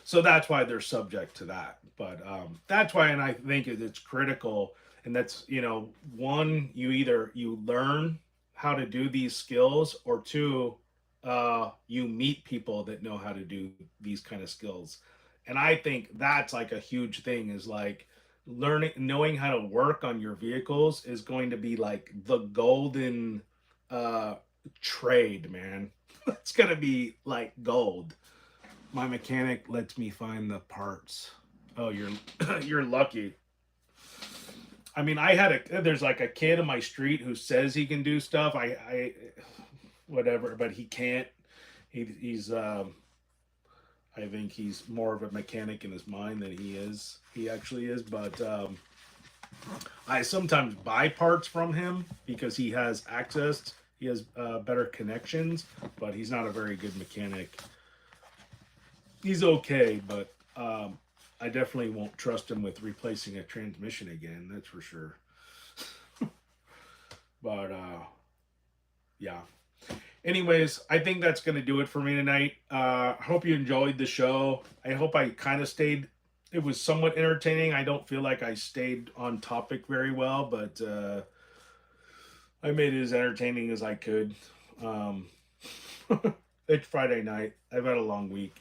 So that's why they're subject to that. But that's why, and I think it's critical. And that's, one, you learn how to do these skills, or two, you meet people that know how to do these kind of skills. And I think that's like a huge thing, is like knowing how to work on your vehicles is going to be like the golden uh trade, man. It's gonna be like gold. My mechanic lets me find the parts. Oh, you're you're lucky. I mean, there's like a kid in my street who says he can do stuff. I whatever, but he can't. He's I think he's more of a mechanic in his mind than he actually is. But I sometimes buy parts from him because he has access. He has better connections, but he's not a very good mechanic. He's okay, but I definitely won't trust him with replacing a transmission again. That's for sure. But yeah. Anyways, I think that's going to do it for me tonight. Hope you enjoyed the show. I hope I kind of stayed. It was somewhat entertaining. I don't feel like I stayed on topic very well, but I made it as entertaining as I could. It's Friday night. I've had a long week.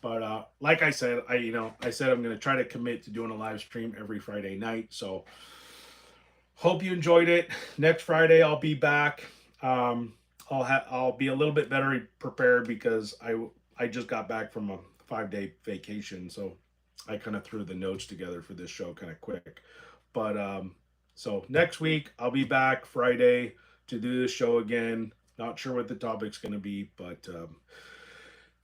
But like I said, I said I'm going to try to commit to doing a live stream every Friday night. So hope you enjoyed it. Next Friday I'll be back. I'll be a little bit better prepared because I just got back from a 5-day vacation, so I kind of threw the notes together for this show kind of quick. But so next week I'll be back Friday to do this show again. Not sure what the topic's going to be, but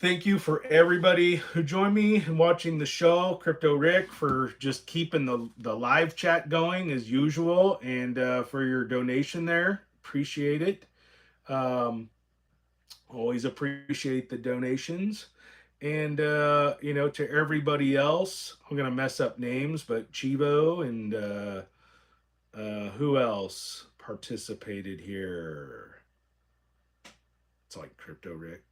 thank you for everybody who joined me and watching the show. Crypto Rick for just keeping the live chat going as usual, and for your donation there. Appreciate it. Always appreciate the donations. And to everybody else, I'm gonna mess up names, but Chivo and who else participated here? It's like Crypto Rick.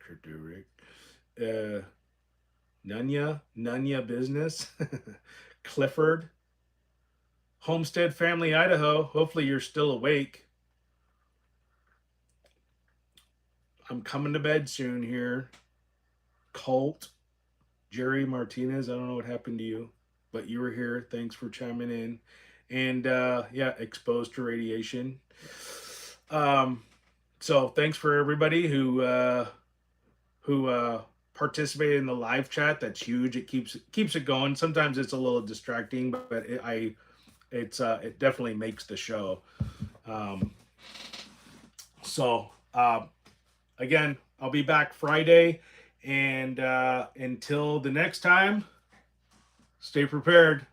Nunya Business, Clifford, Homestead Family Idaho. Hopefully you're still awake. I'm coming to bed soon here. Colt, Jerry Martinez. I don't know what happened to you, but you were here. Thanks for chiming in. And yeah, exposed to radiation. So thanks for everybody who participated in the live chat. That's huge. It keeps it going. Sometimes it's a little distracting, but it definitely makes the show. Again, I'll be back Friday, and until the next time, stay prepared.